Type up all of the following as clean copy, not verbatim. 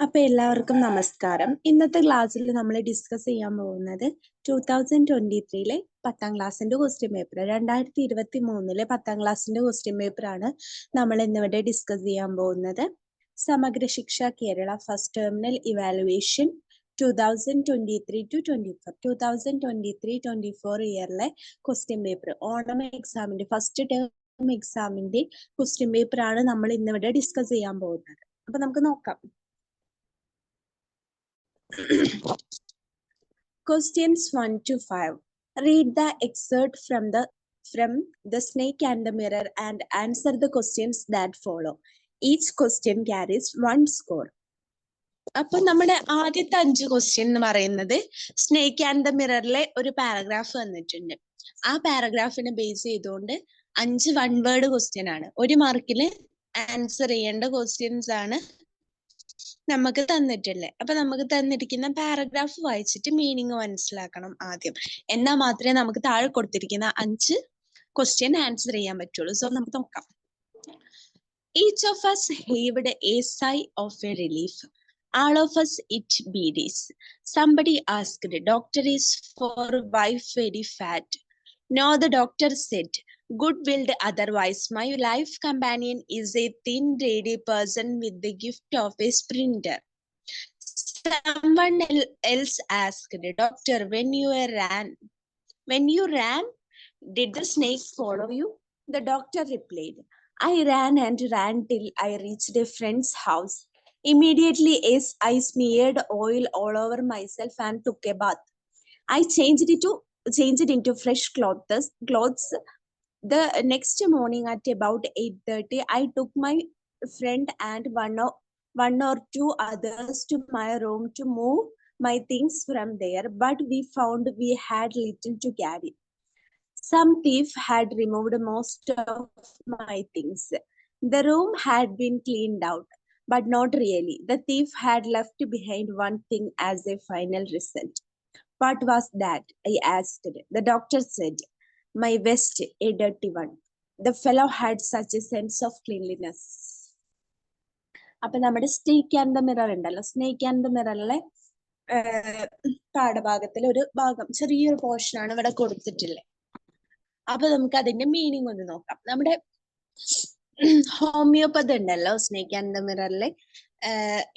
അപ്പൊ എല്ലാവർക്കും നമസ്കാരം. ഇന്നത്തെ ക്ലാസ്സിൽ നമ്മൾ ഡിസ്കസ് ചെയ്യാൻ പോകുന്നത് 2023 10ാം ക്ലാസ്സിന്റെ ക്വസ്റ്റ്യൻ പേപ്പർ 2023 10ാം ക്ലാസ്സിന്റെ ക്വസ്റ്റ്യൻ പേപ്പർ ആണ് നമ്മൾ ഇന്നിവിടെ ഡിസ്കസ് ചെയ്യാൻ പോകുന്നത്. Samagra Shiksha Kerala first terminal evaluation 2023-24 ഇയറിലെ ക്വസ്റ്റ്യൻ പേപ്പർ, ഓണം എക്സാമിന്റെ ഫസ്റ്റ് ടേം എക്സാമിന്റെ ക്വസ്റ്റ്യൻ പേപ്പർ ആണ് നമ്മൾ ഇന്നിവിടെ ഡിസ്കസ് ചെയ്യാൻ പോകുന്നത്. അപ്പൊ നമുക്ക് നോക്കാം. Questions 1 to 5. Read the excerpt from the Snake and the Mirror and answer the questions that follow. Each question carries 1 score. അപ്പൊ നമ്മുടെ ആദ്യത്തെ 5 ക്വസ്റ്റ്യൻ എന്ന് പറയുന്നത് സ്നേക്ക് ആൻഡ് ദ മിററിലെ ഒരു പാരഗ്രാഫ് വന്നിട്ടുണ്ട്. ആ പാരഗ്രാഫിനെ ബേസ് ചെയ്തുകൊണ്ട് 5 വൺ വേർഡ് ക്വസ്റ്റ്യൻ ആണ്. 1 മാർക്കിൽ ആൻസർ ചെയ്യേണ്ട ക്വസ്റ്റ്യൻസ് ആണ് നമുക്ക് തന്നിട്ടില്ലേ. അപ്പൊ നമുക്ക് തന്നിരിക്കുന്ന പാരഗ്രാഫ് വായിച്ചിട്ട് മീനിങ് മനസ്സിലാക്കണം ആദ്യം. എന്നാൽ മാത്രമേ നമുക്ക് താഴെ കൊടുത്തിരിക്കുന്ന 5 ക്വസ്റ്റ്യൻ ആൻസർ ചെയ്യാൻ പറ്റുള്ളൂ. സോ നമുക്ക് നോക്കാം. Each of us heaved a sigh of a relief. All of us eat beads. Somebody asked, "Doctor, is for wife very fat?" No, the doctor said, "Good-willed otherwise. My life companion is a thin, ready person with the gift of a sprinter." Someone else asked, "Doctor, when you ran, did the snake follow you?" The doctor replied, "I ran and ran till I reached a friend's house. Immediately, as I smeared oil all over myself and took a bath. I changed into fresh clothes. The next morning at about 8:30, I took my friend and one or two others to my room to move my things from there, but we found we had little to carry. Some thief had removed most of my things. The room had been cleaned out, but not really. The thief had left behind one thing as a final result." "What was that?" I asked. The doctor said, "My vest, a dirty one." The fellow had such a sense of cleanliness. അപ്പൊ നമ്മുടെ snake and the mirror ഉണ്ടല്ലോ, snake and the മിററിലെ പാഠഭാഗത്തിലെ ഒരു ഭാഗം, ചെറിയൊരു portion ആണ് ഇവിടെ കൊടുത്തിട്ടുള്ളത്. അപ്പൊ നമുക്ക് അതിന്റെ മീനിങ് ഒന്ന് നോക്കാം. നമ്മുടെ ഹോമിയോപ്പതി ഉണ്ടല്ലോ സ്നേക്ക് ആൻഡ് ദ മിററിലെ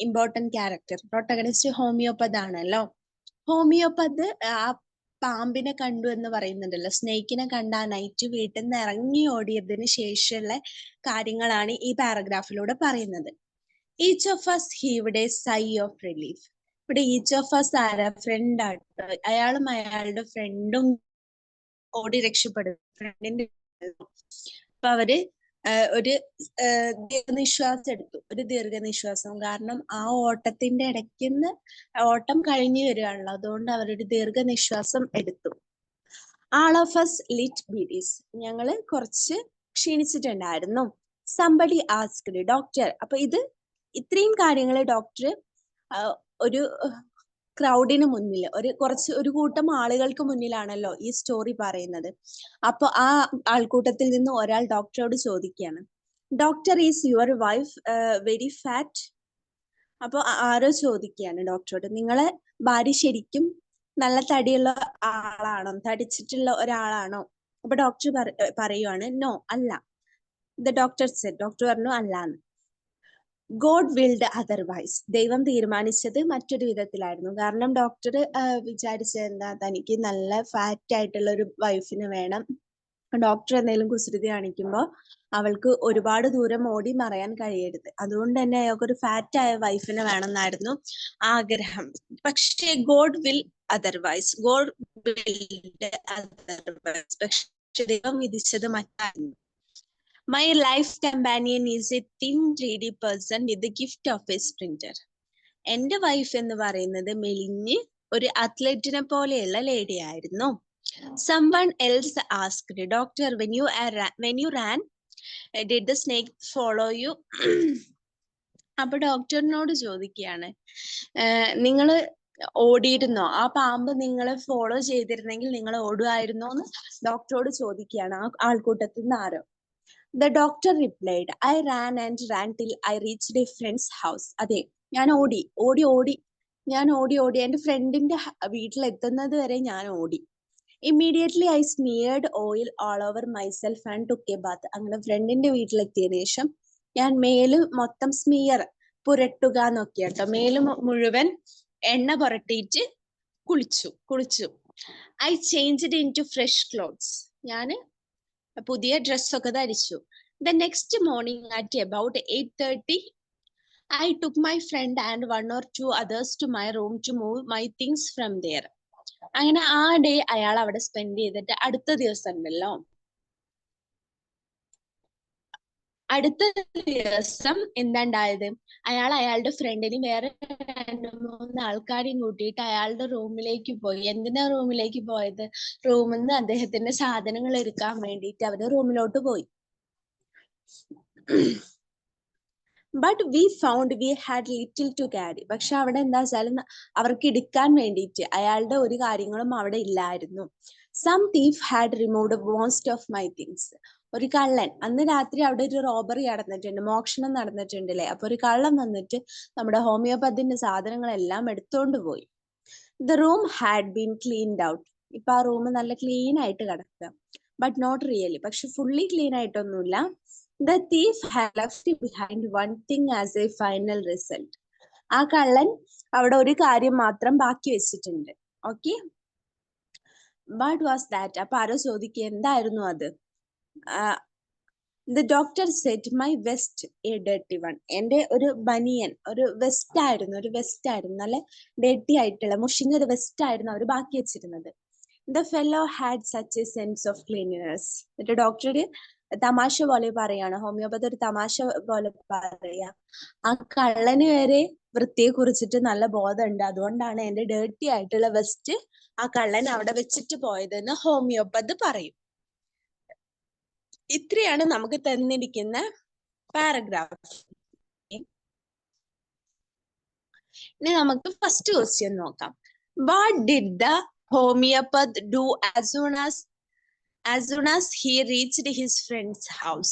ഇമ്പോർട്ടന്റ് ക്യാരക്ടർ, പ്രൊട്ടഗണിസ്റ്റ് ഹോമിയോപ്പതി ആണല്ലോ. ഹോമിയോപ്പതി ആ പാമ്പിനെ കണ്ടു എന്ന് പറയുന്നുണ്ടല്ലോ, സ്നേക്കിനെ കണ്ട ആ നൈറ്റ് വീട്ടിൽ നിന്ന് ഇറങ്ങി ഓടിയതിന് ശേഷമുള്ള കാര്യങ്ങളാണ് ഈ പാരഗ്രാഫിലൂടെ പറയുന്നത്. Each of us heaved a sigh of relief. ഇവിടെ ഈച്ച് ഓഫ് അസ് ആരാ? ഫ്രണ്ട് ആട്ടോ. അയാളും അയാളുടെ ഫ്രണ്ടും ഓടി രക്ഷപ്പെടും. ഫ്രണ്ടിന്റെ അപ്പൊ അവര് ഒരു ദീർഘനിശ്വാസം എടുത്തു, ഒരു ദീർഘനിശ്വാസം. കാരണം ആ ഓട്ടത്തിന്റെ ഇടയ്ക്കുന്ന് ഓട്ടം കഴിഞ്ഞു വരികയാണല്ലോ, അതുകൊണ്ട് അവരൊരു ദീർഘനിശ്വാസം എടുത്തു. "All of us lit beads." ഞങ്ങള് കുറച്ച് ക്ഷീണിച്ചിട്ടുണ്ടായിരുന്നു. "Somebody asked, Doctor." അപ്പൊ ഇത്രയും കാര്യങ്ങൾ ഡോക്ടർ ഒരു ക്രൗഡിന് മുന്നിൽ, ഒരു കൂട്ടം ആളുകൾക്ക് മുന്നിലാണല്ലോ ഈ സ്റ്റോറി പറയുന്നത്. അപ്പൊ ആ ആൾക്കൂട്ടത്തിൽ നിന്ന് ഒരാൾ ഡോക്ടറോട് ചോദിക്കുകയാണ്, "Doctor, is your wife very fat?" അപ്പൊ ആരോ ചോദിക്കുകയാണ് ഡോക്ടറോട്, "നിങ്ങളെ ഭാര്യ ശരിക്കും നല്ല തടിയുള്ള ആളാണോ, തടിച്ചിട്ടുള്ള ഒരാളാണോ?" അപ്പൊ ഡോക്ടർ പറയുവാണ്, "നോ, അല്ല." The doctor said, ഡോക്ടർ പറഞ്ഞു അല്ലാന്ന്. "God-willed otherwise." ദൈവം തീരുമാനിച്ചത് മറ്റൊരു വിധത്തിലായിരുന്നു. കാരണം ഡോക്ടർ വിചാരിച്ചത് എന്താ, തനിക്ക് നല്ല ഫാറ്റ് ആയിട്ടുള്ള ഒരു വൈഫിന് വേണം. ഡോക്ടർ എന്തെങ്കിലും കുസൃതി കാണിക്കുമ്പോൾ അവൾക്ക് ഒരുപാട് ദൂരം ഓടി മറയാൻ കഴിയരുത്. അതുകൊണ്ട് തന്നെ അയാൾക്കൊരു ഫാറ്റ് ആയ വൈഫിനെ വേണമെന്നായിരുന്നു ആഗ്രഹം. പക്ഷേ ഗോഡ് വിൽ അതർവൈസ്, പക്ഷെ ദൈവം വിധിച്ചത് മറ്റായിരുന്നു. "My life companion is a thin, reedy person with the gift of a sprinter." എന്റെ വൈഫ് എന്ന് പറയുന്നത് മെലിഞ്ഞ് ഒരു അത്ലറ്റിനെ പോലെയുള്ള ലേഡി ആയിരുന്നു. Someone else asked, "Doctor, when you ran, did the snake follow you?" അപ്പൊ ഡോക്ടറിനോട് ചോദിക്കുകയാണ്, "നിങ്ങള് ഓടിയിരുന്നോ? ആ പാമ്പ് നിങ്ങളെ ഫോളോ ചെയ്തിരുന്നെങ്കിൽ നിങ്ങൾ ഓടുമായിരുന്നോ?" എന്ന് ഡോക്ടറോട് ചോദിക്കുകയാണ് ആ ആൾക്കൂട്ടത്തിൽ നിന്ന് ആരോ. The doctor replied, "I ran and ran till I reached a friend's house." അതെ, ഞാൻ ഓടി എന്റെ ഫ്രണ്ടിന്റെ വീട്ടിലെത്തുന്നത് വരെ ഞാൻ ഓടി. Immediately I smeared oil all over myself and took a bath. അങ്ങനെ ഫ്രണ്ടിന്റെ വീട്ടിലെത്തിയതിനു ശേഷം ഞാൻ മേല് മൊത്തം പുരട്ടുക എന്നൊക്കെ കേട്ടോ, മേല് മുഴുവൻ എണ്ണ പുരട്ടിയിട്ട് കുളിച്ചു. I changed in to fresh clothes. ഞാൻ പുതിയ ഡ്രസ്സൊക്കെ ധരിച്ചു. The next morning at about 8:30 I took my friend and 1 or 2 others to my room to move my things from there. അങ്ങനെ ആ ഡേ അയാൾ അവിടെ സ്പെൻഡ് ചെയ്തിട്ട് അടുത്ത ദിവസം ഉണ്ടല്ലോ, അടുത്ത ദിവസം എന്താ ഉണ്ടായത്, അയാൾ അയാളുടെ ഫ്രണ്ടിനും വേറെ 2-3 ആൾക്കാരെയും കൂട്ടിയിട്ട് അയാളുടെ റൂമിലേക്ക് പോയി. എന്തിനാ റൂമിലേക്ക് പോയത്? റൂമിൽ നിന്ന് അദ്ദേഹത്തിന്റെ സാധനങ്ങൾ എടുക്കാൻ വേണ്ടിയിട്ട് അവര് റൂമിലോട്ട് പോയി. But we found we had little to carry. പക്ഷെ അവിടെ എന്താ വെച്ചാൽ അവർക്ക് എടുക്കാൻ വേണ്ടിയിട്ട് അയാളുടെ ഒരു കാര്യങ്ങളും അവിടെ ഇല്ലായിരുന്നു. Some thief had removed most of my things. ഒരു കള്ളൻ, അന്ന് രാത്രി അവിടെ ഒരു റോബറി നടന്നിട്ടുണ്ട്, മോഷണം നടന്നിട്ടുണ്ടല്ലേ. അപ്പൊ ഒരു കള്ളൻ വന്നിട്ട് നമ്മുടെ ഹോമിയോപ്പത്തിന്റെ സാധനങ്ങളെല്ലാം എടുത്തോണ്ട് പോയി. The room had been cleaned out. ഇപ്പൊ ആ റൂം നല്ല ക്ലീൻ ആയിട്ട് കിടക്കുക. ബട്ട് നോട്ട് റിയലി, പക്ഷെ ഫുള്ളി ക്ലീൻ ആയിട്ടൊന്നുമില്ല. The thief had left behind one thing as a final result. ആ കള്ളൻ അവിടെ ഒരു കാര്യം മാത്രം ബാക്കി വെച്ചിട്ടുണ്ട്. Okay, what was that? അപ്പൊ ആരോ ചോദിക്കുക എന്തായിരുന്നു അത്? The doctor said my vest, a dirty one. എന്റെ ഒരു ബനിയൻ, ഒരു വെസ്റ്റ് ആയിരുന്നു, നല്ല ഡേർട്ടി ആയിട്ടുള്ള മുഷിഞ്ഞ ഒരു വെസ്റ്റ് ആയിരുന്നു അവർ ബാക്കി വെച്ചിരുന്നത്. The fellow had such a sense of cleanliness. എന്നിട്ട് ഡോക്ടർ തമാശ പോലെ പറയാണ്, ഹോമിയോപ്പതി ഒരു തമാശ പോലെ പറയാ, ആ കള്ളന് വരെ വൃത്തിയെ കുറിച്ചിട്ട് നല്ല ബോധമുണ്ട്, അതുകൊണ്ടാണ് എന്റെ ഡേർട്ടി ആയിട്ടുള്ള വെസ്റ്റ് ആ കള്ളൻ അവിടെ വെച്ചിട്ട് പോയതെന്ന് ഹോമിയോപ്പതി പറയും. ഇത്രയാണ് നമുക്ക് തന്നിരിക്കുന്ന പാരഗ്രാഫ്. ഇനി നമുക്ക് ഫസ്റ്റ് ക്വസ്റ്റ്യൻ നോക്കാം. What did the ഹോമിയോപ്പത് do as soon as he reached his friend's house?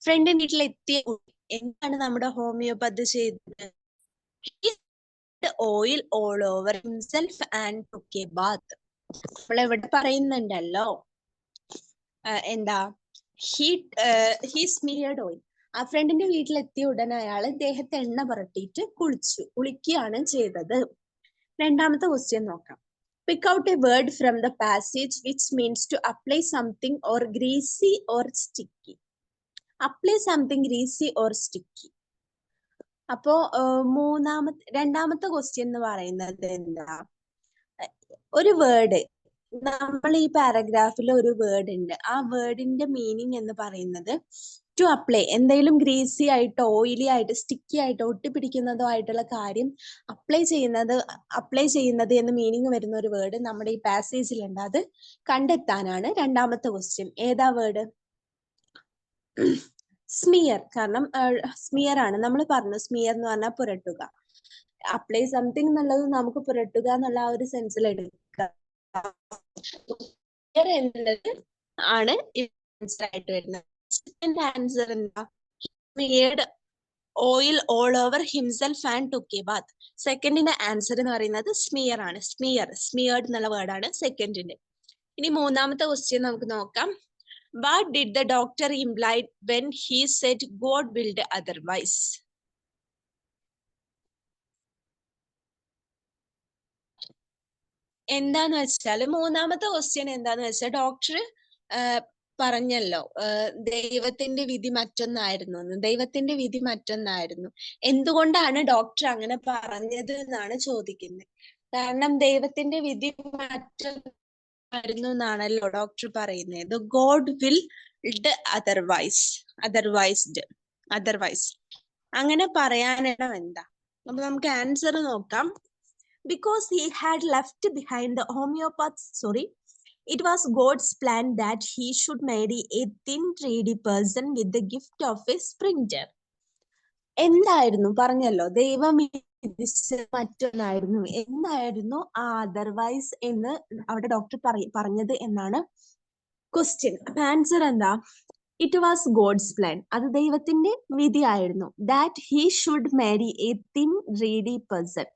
ഫ്രണ്ടിന്റെ വീട്ടിലെത്തിയ എന്താണ് നമ്മുടെ ഹോമിയോപ്പതി ചെയ്തത്? Oil all over himself and took a Baat. നമ്മൾ ഇവിടെ പറയുന്നുണ്ടല്ലോ എന്താ, he smeared oil. ആ ഫ്രണ്ടിന്റെ വീട്ടിലെത്തിയ ഉടനെ അയാൾ ദേഹത്തെ എണ്ണ പുരട്ടിയിട്ട് കുളിക്കുകയാണ് ചെയ്തത്. രണ്ടാമത്തെ ക്വസ്റ്റ്യൻ നോക്കാം. Pick out a word from the passage which means to apply something or greasy or sticky. Apply something greasy or sticky. അപ്പോ രണ്ടാമത്തെ ക്വസ്റ്റ്യൻ എന്ന് പറയുന്നത് എന്താ, ഒരു വേർഡ്, നമ്മൾ ഈ പാരഗ്രാഫിൽ ഒരു വേർഡ് ഉണ്ട്, ആ വേർഡിന്റെ മീനിങ് എന്ന് പറയുന്നത് ടു അപ്ലൈ, എന്തെങ്കിലും ഗ്രീസി ആയിട്ടോ ഓയിലി ആയിട്ട് സ്റ്റിക്കി ആയിട്ടോ ഒട്ടിപ്പിടിക്കുന്നതോ ആയിട്ടുള്ള കാര്യം അപ്ലൈ ചെയ്യുന്നത് എന്ന് മീനിങ് വരുന്ന ഒരു വേർഡ് നമ്മുടെ ഈ പാസേജിലുണ്ട്. അത് കണ്ടെത്താനാണ് രണ്ടാമത്തെ ക്വസ്റ്റ്യൻ. ഏതാ വേർഡ്? സ്മിയർ. കാരണം സ്മിയർ ആണ് നമ്മൾ പറഞ്ഞു, സ്മിയർ എന്ന് പറഞ്ഞാൽ പുരട്ടുക. അപ്ലൈ സംതിങ് എന്നുള്ളത് നമുക്ക് പുരട്ടുക എന്നുള്ള ആ ഒരു സെൻസിൽ എടുക്കുക എന്നുള്ളത് ആണ് ആൻസർ ആയിട്ട് വരുന്നത്. സെക്കൻഡ് ആൻസർ എന്താ? Smeared oil all over himself and took a bath. സെക്കൻഡിന്റെ ആൻസർ എന്ന് പറയുന്നത് സ്മിയർ ആണ്. സ്മിയർഡ് എന്നുള്ള വേർഡാണ് സെക്കൻഡിന്റെ. ഇനി മൂന്നാമത്തെ ക്വസ്റ്റ്യൻ നമുക്ക് നോക്കാം. What did the doctor imply when he said God willed otherwise? എന്താന്ന് വെച്ചാൽ മൂന്നാമത്തെ ക്വസ്റ്റ്യൻ എന്താന്ന് വെച്ചാൽ ഡോക്ടർ പറഞ്ഞല്ലോ ദൈവത്തിന്റെ വിധി മറ്റൊന്നായിരുന്നു. എന്തുകൊണ്ടാണ് ഡോക്ടർ അങ്ങനെ പറഞ്ഞത് എന്നാണ് ചോദിക്കുന്നത്. കാരണം ദൈവത്തിന്റെ വിധി മറ്റൊന്നായിരുന്നു എന്നാണല്ലോ ഡോക്ടർ പറയുന്നത്. ഗോഡ് വിൽഡ് അതർവൈസ് അങ്ങനെ പറയാനിടം എന്താ? അപ്പൊ നമുക്ക് ആൻസർ നോക്കാം. Because he had left behind the homeopaths, it was God's plan that he should marry a thin, treaty person with the gift of a sprinter. എന്തായിരുന്നു പറഞ്ഞല്ലോ, ദൈവം മറ്റൊന്നായിരുന്നു. എന്തായിരുന്നു ആ അതർവൈസ് എന്ന് അവിടെ ഡോക്ടർ പറഞ്ഞത് എന്നാണ് ക്വസ്റ്റ്യൻ. അപ്പൊ ആൻസർ എന്താ? It was God's plan. അത് ദൈവത്തിന്റെ വിധിയായിരുന്നു. That he should marry a thin reedy person.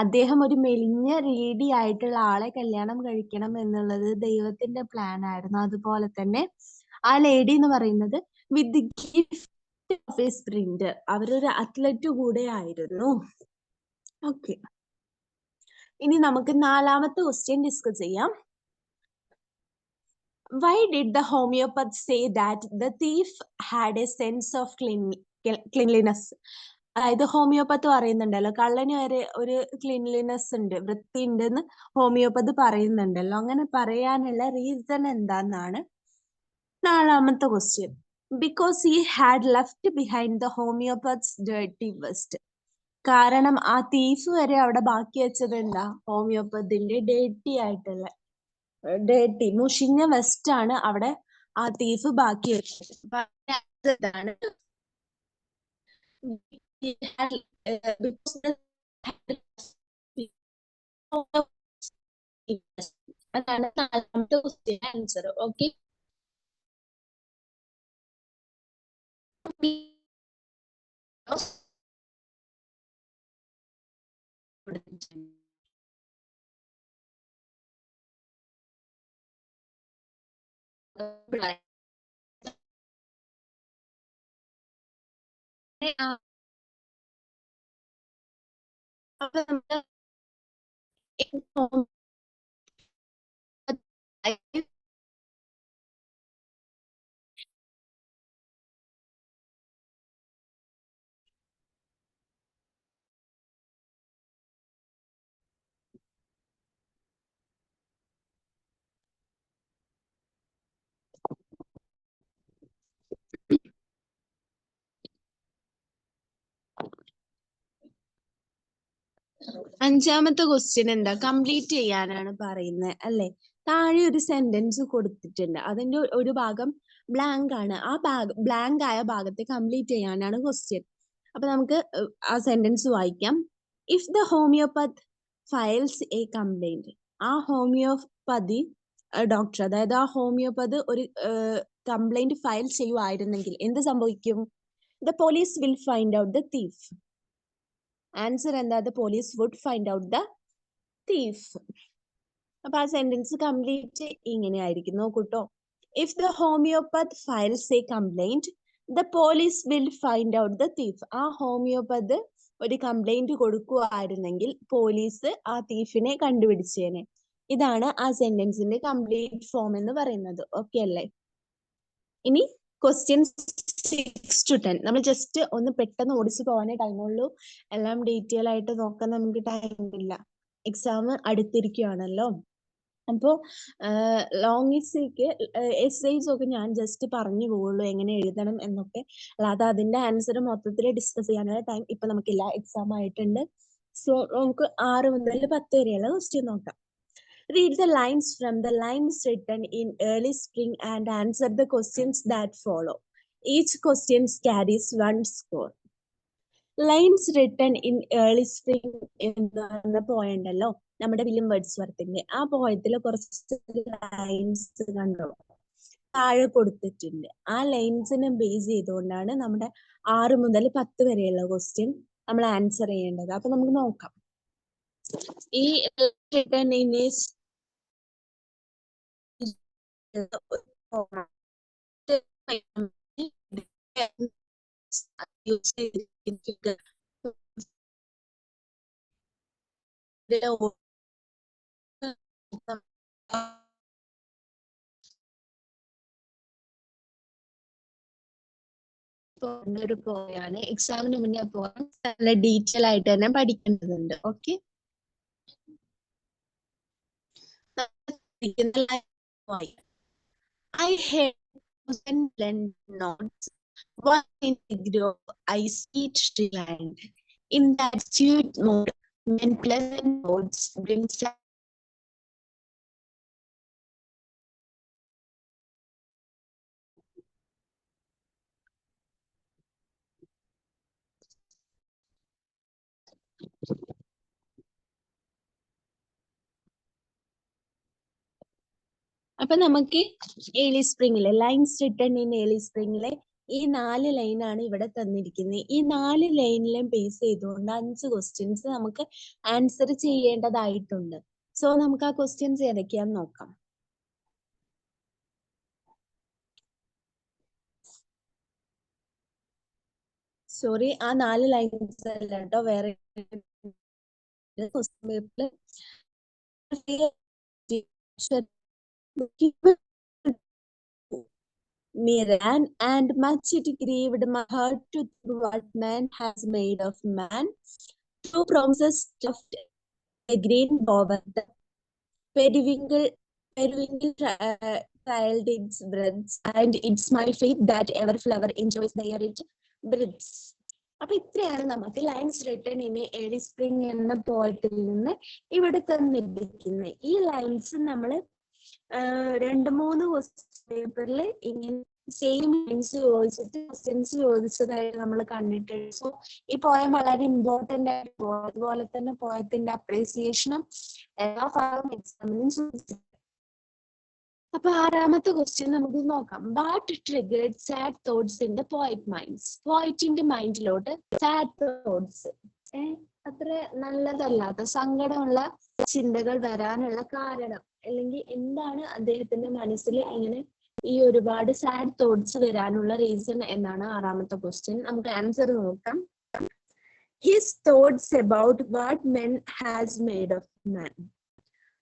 അദ്ദേഹം ഒരു മെലിഞ്ഞ റീഡി ആയിട്ടുള്ള ആളെ കല്യാണം കഴിക്കണം എന്നുള്ളത് ദൈവത്തിന്റെ പ്ലാൻ ആയിരുന്നു. അതുപോലെ തന്നെ ആ ലേഡി എന്ന് പറയുന്നത് with the gift of A sprint, അവരൊരു അത്ലറ്റ് കൂടെ ആയിരുന്നു. ഓക്കെ, ഇനി നമുക്ക് നാലാമത്തെ ക്വസ്റ്റ്യൻ ഡിസ്കസ് ചെയ്യാം. Why did the homeopath say that the thief had a sense of cleanliness? അതായത് ഹോമിയോപ്പത്ത് പറയുന്നുണ്ടല്ലോ, കള്ളന് വരെ ഒരു ക്ലീൻലിനെസ് ഉണ്ട്, വൃത്തി ഉണ്ടെന്ന് ഹോമിയോപ്പത്ത് പറയുന്നുണ്ടല്ലോ. അങ്ങനെ പറയാനുള്ള റീസൺ എന്താന്നാണ് നാലാമത്തെ question. Because he had left behind the homeopath's dirty vest. കാരണം ആ തീഫ് വരെ അവിടെ ബാക്കി വെച്ചത് എന്താ? ഹോമിയോപ്പത്തിന്റെ ഡേർട്ടി മുഷിഞ്ഞ വെസ്റ്റ് ആണ് അവിടെ ആ തീഫ് ബാക്കി വെച്ചത്. അതാണ് നാലാമത്തെ ക്വസ്റ്റ്യൻ ആൻസർ. ഓക്കെ, അപ്പൊ നമുക്ക് അഞ്ചാമത്തെ ക്വസ്റ്റ്യൻ എന്താ? കംപ്ലീറ്റ് ചെയ്യാനാണ് പറയുന്നത് അല്ലെ? താഴെ ഒരു സെന്റൻസ് കൊടുത്തിട്ടുണ്ട്, അതിന്റെ ഒരു ഭാഗം ബ്ലാങ്ക് ആണ്. ആ ബ്ലാങ്ക് ആയ ഭാഗത്തെ കംപ്ലീറ്റ് ചെയ്യാനാണ് ക്വസ്റ്റ്യൻ. അപ്പൊ നമുക്ക് ആ സെന്റൻസ് വായിക്കാം. If the homeopath files a complaint, ആ ഹോമിയോപ്പതി ഡോക്ടർ, അതായത് ആ ഹോമിയോപ്പത് ഒരു കംപ്ലൈന്റ് ഫയൽ ചെയ്യുമായിരുന്നെങ്കിൽ എന്ത് സംഭവിക്കും? The police will find out the thief. Answer എന്താ? The police would find out the thief. അപ്പൊ ആ സെന്റൻസ് കംപ്ലീറ്റ് ഇങ്ങനെ ആയിരിക്കും. നോക്കൂട്ടോ. If the homeopath files a complaint, the police will find out the thief. ആ ഹോമിയോപ്പത്ത് ഒരു complaint കൊടുക്കുകയായിരുന്നെങ്കിൽ police ആ തീഫിനെ കണ്ടുപിടിച്ചേനെ. ഇതാണ് ആ സെന്റൻസിന്റെ കംപ്ലീറ്റ് ഫോം എന്ന് പറയുന്നത്. ഓക്കെ അല്ലേ? ഇനി ക്വസ്റ്റ്യൻ 6 to 10 നമ്മൾ ജസ്റ്റ് ഒന്ന് പെട്ടെന്ന് ഓടിച്ചു പോകാനേ ടൈമുള്ളൂ. എല്ലാം ഡീറ്റെയിൽ ആയിട്ട് നോക്കാൻ നമുക്ക് ടൈമില്ല. എക്സാം അടുത്തിരിക്കുകയാണല്ലോ. അപ്പോൾ ലോങ് എസ്സേക്ക് എസ്സേസ് ഒക്കെ ഞാൻ ജസ്റ്റ് പറഞ്ഞു പോവുള്ളൂ എങ്ങനെ എഴുതണം എന്നൊക്കെ, അല്ലാതെ അതിന്റെ ആൻസർ മൊത്തത്തിൽ ഡിസ്കസ് ചെയ്യാനുള്ള ടൈം ഇപ്പൊ നമുക്കില്ല, എക്സാം ആയിട്ടുണ്ട്. സോ നമുക്ക് 6 മുതൽ 10 വരെയുള്ള ക്വസ്റ്റ്യൻ നോക്കാം. Read the lines from the lines written in early spring and answer the questions that follow. Each question carries 1 score. Lines written in early spring എന്ന പോയം ഉണ്ടല്ലോ, നമ്മുടെ വില്യം വേർഡ്സ്വർത്തിന്റെ. ആ പോയത്തിൽ കുറച്ച് ലൈൻസ് കണ്ടോ താഴെ കൊടുത്തിട്ടുണ്ട്. ആ ലൈൻസിനെ ബേസ് ചെയ്തുകൊണ്ടാണ് നമ്മുടെ 6 മുതൽ 10 വരെയുള്ള ക്വസ്റ്റ്യൻ നമ്മൾ ആൻസർ ചെയ്യേണ്ടത്. അപ്പൊ നമുക്ക് നോക്കാം. ഈ റിട്ടൺ ഇൻ ഒരു പോയാണ്. എക്സാമിന് മുന്നേ പോകാൻ നല്ല ഡീറ്റെയിൽ ആയിട്ട് തന്നെ പഠിക്കേണ്ടതുണ്ട്. Okay, I had 1,000 blend notes, one in degree of ice each land. In that sweet mood, when pleasant notes bring അപ്പൊ നമുക്ക് ഏർലി സ്പ്രിംഗിലെ ലൈൻസ് റിട്ടേൺ ഇൻ ഏർലി സ്പ്രിംഗിലെ ഈ 4 ലൈനാണ് ഇവിടെ തന്നിരിക്കുന്നത്. ഈ 4 ലൈനിലും ബേസ് ചെയ്തുകൊണ്ട് 5 ക്വസ്റ്റ്യൻസ് നമുക്ക് ആൻസർ ചെയ്യേണ്ടതായിട്ടുണ്ട്. സോ നമുക്ക് ആ ക്വസ്റ്റ്യൻസ് ഏതൊക്കെയാന്ന് നോക്കാം. സോറി, ആ 4 ലൈൻസ് അല്ല കേട്ടോ, വേറെ ക്വസ്റ്റ്യൻ പേപ്പറിൽ mirror and much it grieved my heart to think what man has made of man. Two promises stuffed a green bower. The periwinkle trailed its breaths, and it's my faith that every flower enjoys their rich breaths. അപ്പൊ ഇത്രയാണ് നമുക്ക് lines written in early spring എന്ന പോയത്തിൽ നിന്ന് ഇവിടെ തന്നിരിക്കുന്നത്. ഈ lines നമ്മൾ 2-3 question പേപ്പറിൽ ഇങ്ങനെ സെയിം ലൈൻസ് ചോദിച്ചിട്ട് ക്വസ്റ്റ്യൻസ് ചോദിച്ചതായിട്ട് നമ്മൾ കണ്ടിട്ടുണ്ട്. സോ ഈ പോയം വളരെ ഇമ്പോർട്ടന്റ് ആയിട്ട് പോകും. അതുപോലെ തന്നെ പോയത്തിന്റെ അപ്രീസിയേഷനും എല്ലാ ഭാഗം എക്സാമിനും ചോദിച്ചിട്ടുണ്ട്. അപ്പൊ 6ാമത്തെ ക്വസ്റ്റ്യൻ നമുക്ക് നോക്കാം. What triggered sad thoughts in the poet minds? പോയിറ്റിന്റെ മൈൻഡിലോട്ട് സാഡ് തോട്ട്സ്, അത്ര നല്ലതല്ലാത്ത സങ്കടമുള്ള ചിന്തകൾ വരാനുള്ള കാരണം, അല്ലെങ്കിൽ എന്താണ് അദ്ദേഹത്തിന്റെ മനസ്സിൽ ഇങ്ങനെ ഈ ഒരുപാട് സാഡ് തോട്ട്സ് വരാനുള്ള റീസൺ എന്നാണ് 6ാമത്തെ ക്വസ്റ്റ്യൻ. നമുക്ക് ആൻസർ നോക്കാം. His thoughts about what men has made of മാൻ.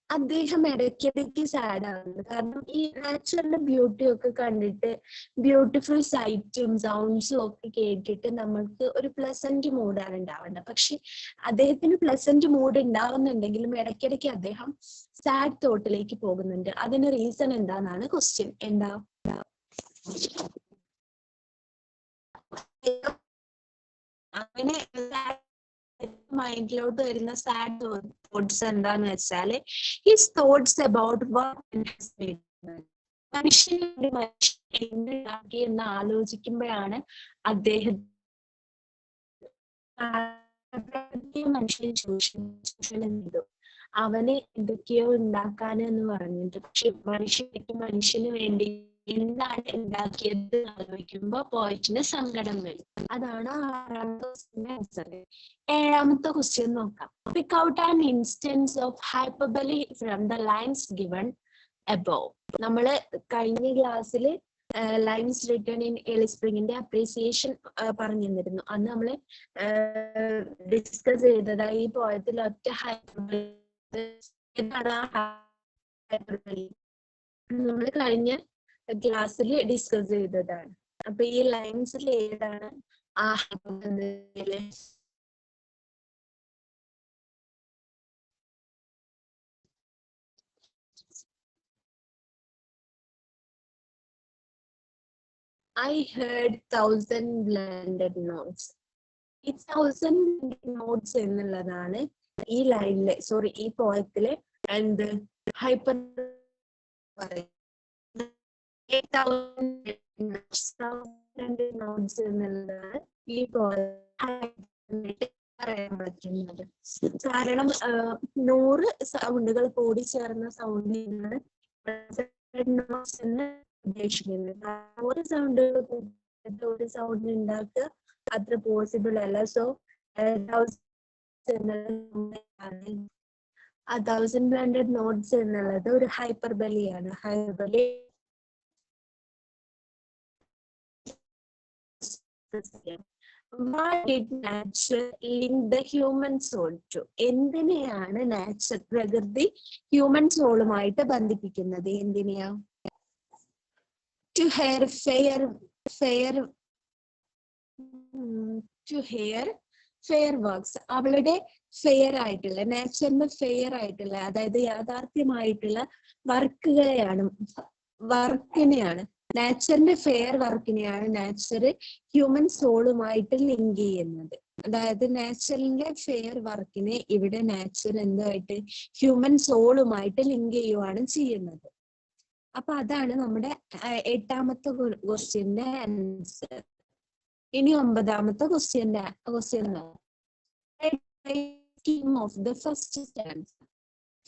അദ്ദേഹം ഇടയ്ക്കിടയ്ക്ക് സാഡ് ആവുന്നത് കാരണം ഈ നാച്ചുറൽ ബ്യൂട്ടി ഒക്കെ കണ്ടിട്ട്, ബ്യൂട്ടിഫുൾ സൈറ്റും സൗണ്ട്സും ഒക്കെ കേട്ടിട്ട് നമ്മൾക്ക് ഒരു പ്ലസന്റ് മൂഡാണ് ഉണ്ടാവേണ്ടത്. പക്ഷെ അദ്ദേഹത്തിന് പ്ലസന്റ് മൂഡ് ഉണ്ടാവുന്നുണ്ടെങ്കിലും ഇടയ്ക്കിടയ്ക്ക് അദ്ദേഹം സാഡ് തോട്ടിലേക്ക് പോകുന്നുണ്ട്. അതിന് റീസൺ എന്താണെന്നാണ് ക്വസ്റ്റ്യൻ. എന്താ അങ്ങനെ മൈൻഡിലോട്ട് വരുന്ന സാഡ് തോട്ട്സ് എന്താന്ന് വെച്ചാല് ഹിസ് തോട്ട്സ് അബൌട്ട് മനുഷ്യനുണ്ടാക്കി എന്ന് ആലോചിക്കുമ്പോഴാണ് അദ്ദേഹം മനുഷ്യൻ ചൂഷണം ചെയ്തു. അവന് എന്തൊക്കെയോ ഉണ്ടാക്കാനെന്ന് പറഞ്ഞിട്ട്, പക്ഷെ മനുഷ്യന് വേണ്ടി എന്താണ് ഉണ്ടാക്കിയത് ആലോചിക്കുമ്പോ പോയിറ്റിന് സങ്കടം വരും. അതാണ് 6ാമത്തെ ക്വസ്റ്റ്യൻ ആൻസർ. 7ാമത്തെ ക്വസ്റ്റ്യൻ നോക്കാം. Pick out an instance of hyperbole from the lines given above. നമ്മള് കഴിഞ്ഞ ക്ലാസ്സിൽ ലൈൻസ് റിട്ടേൺ ഇൻ ഏർലി സ്പ്രിംഗിന്റെ അപ്രീസിയേഷൻ പറഞ്ഞു തന്നിരുന്നു. അന്ന് നമ്മള് ഡിസ്കസ് ചെയ്തത് ഈ പോയത്തിൽ ഒറ്റ ഹൈപ്പർബോളി നമ്മൾ കഴിഞ്ഞ ക്ലാസ്സിൽ ഡിസ്കസ് ചെയ്തതാണ്. അപ്പൊ ഈ ലൈൻസിൽ ഏതാണ് ആ I heard 1,000 blended notes. ഈ 1,000 notes എന്നുള്ളതാണ് ഈ ലൈനിലെ, സോറി ഈ പോയത്തിലെ എന്ത് ഹൈപ്പർ നോട്ട്സ് എന്നുള്ളതാണ് ഈ പറയാൻ പറ്റുന്നത്. കാരണം 100 സൗണ്ടുകൾ കൂടി ചേർന്ന സൗണ്ടിനാണ് നോട്ട്സ് എന്ന് ഉദ്ദേശിക്കുന്നത്. ഒരു സൗണ്ടുകൾ ഒരു സൗണ്ട് ഉണ്ടാക്കുക അത്ര പോസിബിൾ അല്ല. സോ 1,000 blended notes എന്നുള്ളത് ഒരു ഹൈപ്പർബലിയാണ്. Hyperbole What did nature link the human soul to? എന്തിനെയാണ് നാച്ചർ, പ്രകൃതി ഹ്യൂമൻ സോളുമായിട്ട് ബന്ധിപ്പിക്കുന്നത്? എന്തിനെയാ? To her fair works. അവളുടെ ഫെയർ ആയിട്ടുള്ള, നാച്ചറിന്റെ ഫെയർ ആയിട്ടുള്ള, അതായത് യാഥാർത്ഥ്യമായിട്ടുള്ള വർക്കിനെയാണ് നാച്ചറിന്റെ ഫെയർ വർക്കിനെയാണ് നാച്ചർ ഹ്യൂമൻ സോളുമായിട്ട് ലിങ്ക് ചെയ്യുന്നത്. അതായത് നാച്ചറിന്റെ ഫെയർ വർക്കിനെ ഇവിടെ നാച്ചർ എന്തായിട്ട് ഹ്യൂമൻ സോളുമായിട്ട് ലിങ്ക് ചെയ്യുവാണ് ചെയ്യുന്നത്. അപ്പൊ അതാണ് നമ്മുടെ 8ാമത്തെ ക്വസ്റ്റ്യന്റെ ആൻസർ. ഇനി 9ാമത്തെ question of the first stanza.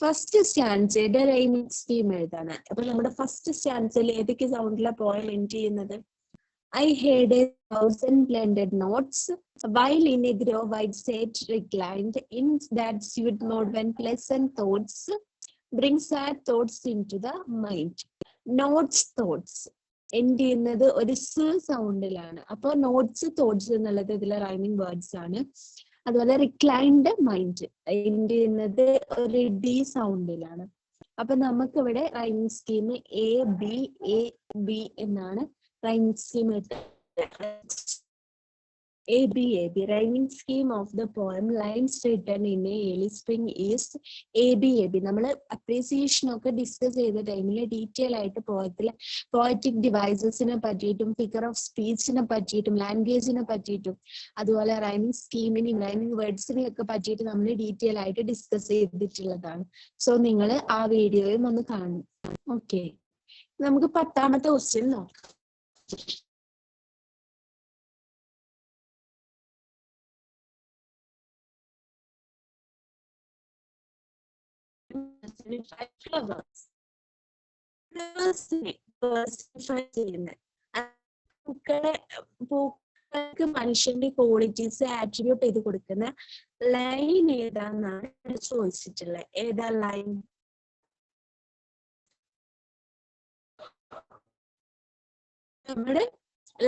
First സ്റ്റാൻസയുടെ റൈമിംഗ് സ്കീം എഴുതാണ്. അപ്പൊ നമ്മുടെ ഫസ്റ്റ് സ്റ്റാൻസയിൽ ഏതൊക്കെ സൗണ്ടിലെ പോയം എൻഡ് ചെയ്യുന്നത്? I heard 1,000 blended notes while in a grove I'd sat reclined in that sweet mode when pleasant thoughts bring sad thoughts into the mind. Notes, thoughts. End ചെയ്യുന്നത് ഒരു സ് സൗണ്ടിലാണ്. അപ്പൊ നോട്ട്സ് തോട്ട്സ് എന്നുള്ളത് ഇതിലെ rhyming words ആണ്. അതുപോലെ reclined mind end ചെയ്യുന്നത് ഒരു ഡി സൗണ്ടിലാണ്. അപ്പൊ നമുക്കിവിടെ റൈമിംഗ് സ്കീം എ ബി എന്നാണ് rhyming scheme. AB. Rhyming scheme of the poem lines written in a early spring is AB. നമ്മൾ അപ്രീസിയേഷൻ ഒക്കെ ഡിസ്കസ് ചെയ്ത ടൈമിൽ ഡീറ്റെയിൽ ആയിട്ട് പോയറ്റിക് ഡിവൈസസിനെ പറ്റിയിട്ടും ഫിഗർ ഓഫ് സ്പീച്ചിനെ പറ്റിയിട്ടും ലാംഗ്വേജിനെ പറ്റിയിട്ടും അതുപോലെ റൈമിംഗ് സ്കീമിനെയും റൈമിംഗ് വേർഡ്സിനെയും ഒക്കെ പറ്റിയിട്ട് നമ്മൾ ഡീറ്റെയിൽ ആയിട്ട് ഡിസ്കസ് ചെയ്തിട്ടുള്ളതാണ്. സോ നിങ്ങൾ ആ വീഡിയോയും ഒന്ന് കാണും. ഓക്കെ, നമുക്ക് 10ാമത്തെ ക്വസ്റ്റ്യൻ നോക്കാം. പൂക്കൾക്ക് മനുഷ്യന്റെ ക്വാളിറ്റീസ് ആട്രിബ്യൂട്ട് ചെയ്ത് കൊടുക്കുന്ന ലൈൻ ഏതാന്നാണ് ചോദിച്ചിട്ടുള്ളത്. ഏതാ ലൈൻ? നമ്മുടെ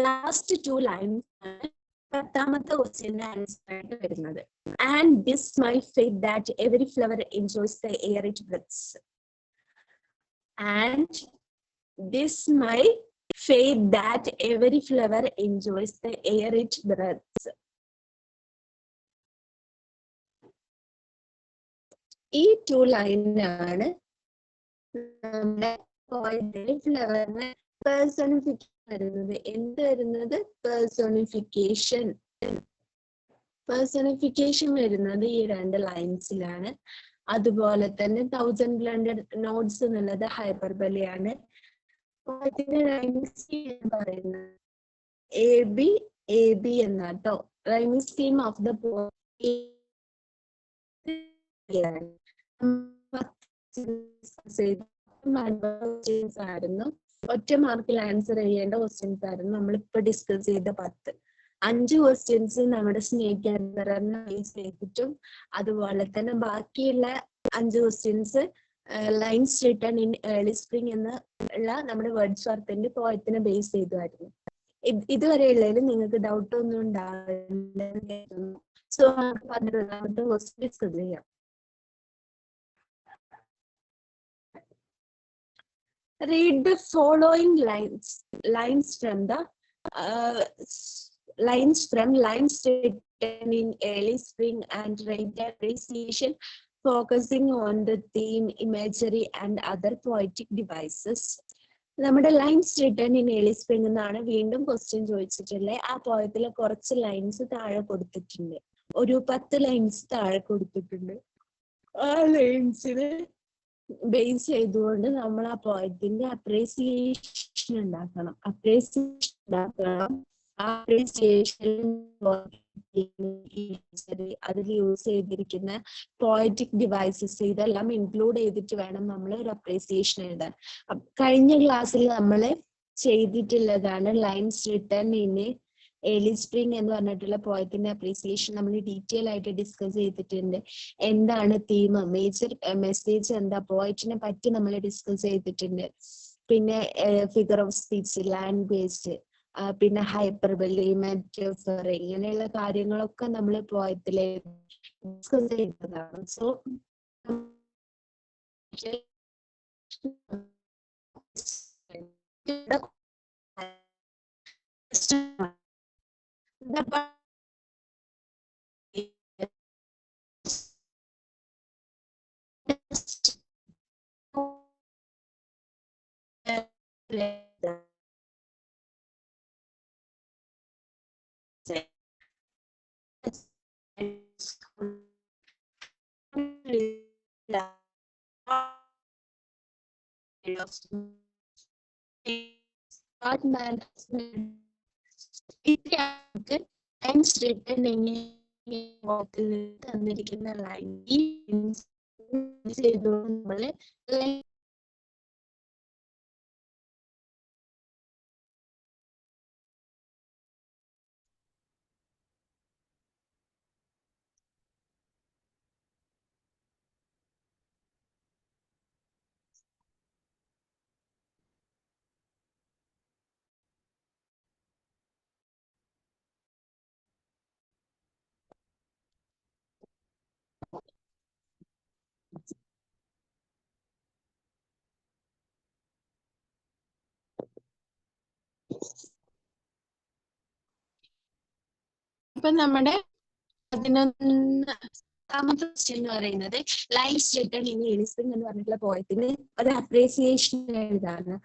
ലാസ്റ്റ് 2 ലൈൻസ് ആണ് 10ാമത്തെ ക്വസ്റ്റ്യന്റെ ആൻസർ ആയിട്ട് വരുന്നത്. And this my fate that every flower enjoys the air it breathes. And this my fate that every flower enjoys the air it breathes. ഈ 2 ലൈനാണ് നമ്മുടെ ഫ്ലവറിനെ പേഴ്സണിഫിക്കേഷൻ വരുന്നത്. എന്ത് വരുന്നത്? പേഴ്സണിഫിക്കേഷൻ വരുന്നത് ഈ 2 ലൈൻസിലാണ്. അതുപോലെ തന്നെ 1000 ബ്ലെൻഡഡ് നോട്ട്സ് എന്നുള്ളത് ഹൈപ്പർബലിയാണ്. പറയുന്നത് എ ബി എന്നാട്ടോ. റൈമിംഗ് സ്കീം ഓഫ് ദ ആയിരുന്നു. ഒറ്റ മാർക്കിൽ ആൻസർ ചെയ്യേണ്ട ക്വസ്റ്റ്യൻസ് ആയിരുന്നു നമ്മളിപ്പോ ഡിസ്കസ് ചെയ്ത 10. 5 ക്വസ്റ്റ്യൻസ് നമ്മുടെ സ്നേക്ക് ആൻസറിനെ ബേസ് ചെയ്തിട്ടും അതുപോലെ തന്നെ ബാക്കിയുള്ള 5 questions lines written in early spring എന്നുള്ള നമ്മുടെ വേർഡ്സ് വർത്തിന്റെ പോയത്തിനെ ബേസ് ചെയ്തായിരുന്നു. ഇതുവരെയുള്ളതിൽ നിങ്ങൾക്ക് ഡൗട്ട് ഒന്നും ഉണ്ടാവില്ല. സോ 12ാമത്തെ ക്വസ്റ്റ്യൻ ഡിസ്കസ് ചെയ്യാം. Read the following lines from lines written in early spring and write appreciation focusing on the theme, imagery and other poetic devices. നമ്മുടെ lines written in early spring എന്നാണ് വീണ്ടും question ചോദിച്ചിട്ടുള്ളത്. ആ പോയത്തിലെ കുറച്ച് lines താഴെ കൊടുത്തിട്ടുണ്ട്. ഒരു 10 ലൈൻസ് താഴെ കൊടുത്തിട്ടുണ്ട്. ആ ലൈൻസിന് ബേസ് ചെയ്തുകൊണ്ട് നമ്മൾ ആ പോയത്തിന്റെ അപ്രീസിയേഷൻ ഉണ്ടാക്കണം. അതിൽ യൂസ് ചെയ്തിരിക്കുന്ന പോയറ്റിക് ഡിവൈസസ് ഇതെല്ലാം ഇൻക്ലൂഡ് ചെയ്തിട്ട് വേണം നമ്മൾ ഒരു അപ്രീസിയേഷൻ എഴുതാൻ. കഴിഞ്ഞ ക്ലാസ്സിൽ നമ്മൾ ചെയ്തിട്ടുള്ളതാണ് lines written in early spring എന്ന് പറഞ്ഞിട്ടുള്ള പോയത്തിന്റെ അപ്രീസിയേഷൻ നമ്മൾ ഡീറ്റെയിൽ ആയിട്ട് ഡിസ്കസ് ചെയ്തിട്ടുണ്ട്. എന്താണ് തീം, മേജർ മെസ്സേജ് എന്താ, പോയറ്റിനെ പറ്റി നമ്മൾ ഡിസ്കസ് ചെയ്തിട്ടുണ്ട്. പിന്നെ ഫിഗർ ഓഫ് സ്പീച്ച്, ലാംഗ്വേജ്, പിന്നെ ഹൈപ്പർബലി, മെറ്റഫർ, ഇങ്ങനെയുള്ള കാര്യങ്ങളൊക്കെ നമ്മൾ പോയത്തില് ഡിസ്കസ് ചെയ്തതാണ്. സോ തന്നിരിക്കുന്ന ലൈൻ ചെയ്തുകൊണ്ട് നമ്മള് ഇപ്പൊ നമ്മുടെ 11ാമത്തെ ക്വസ്റ്റ്യൻ എന്ന് പറയുന്നത് ലൈഫ്സ് റിട്ടൺ ഇൻ എലിസിംഗ് എന്ന് പറഞ്ഞിട്ടുള്ള പോയത്തിന് ഒരു അപ്രീസിയേഷൻ എഴുതാണ്.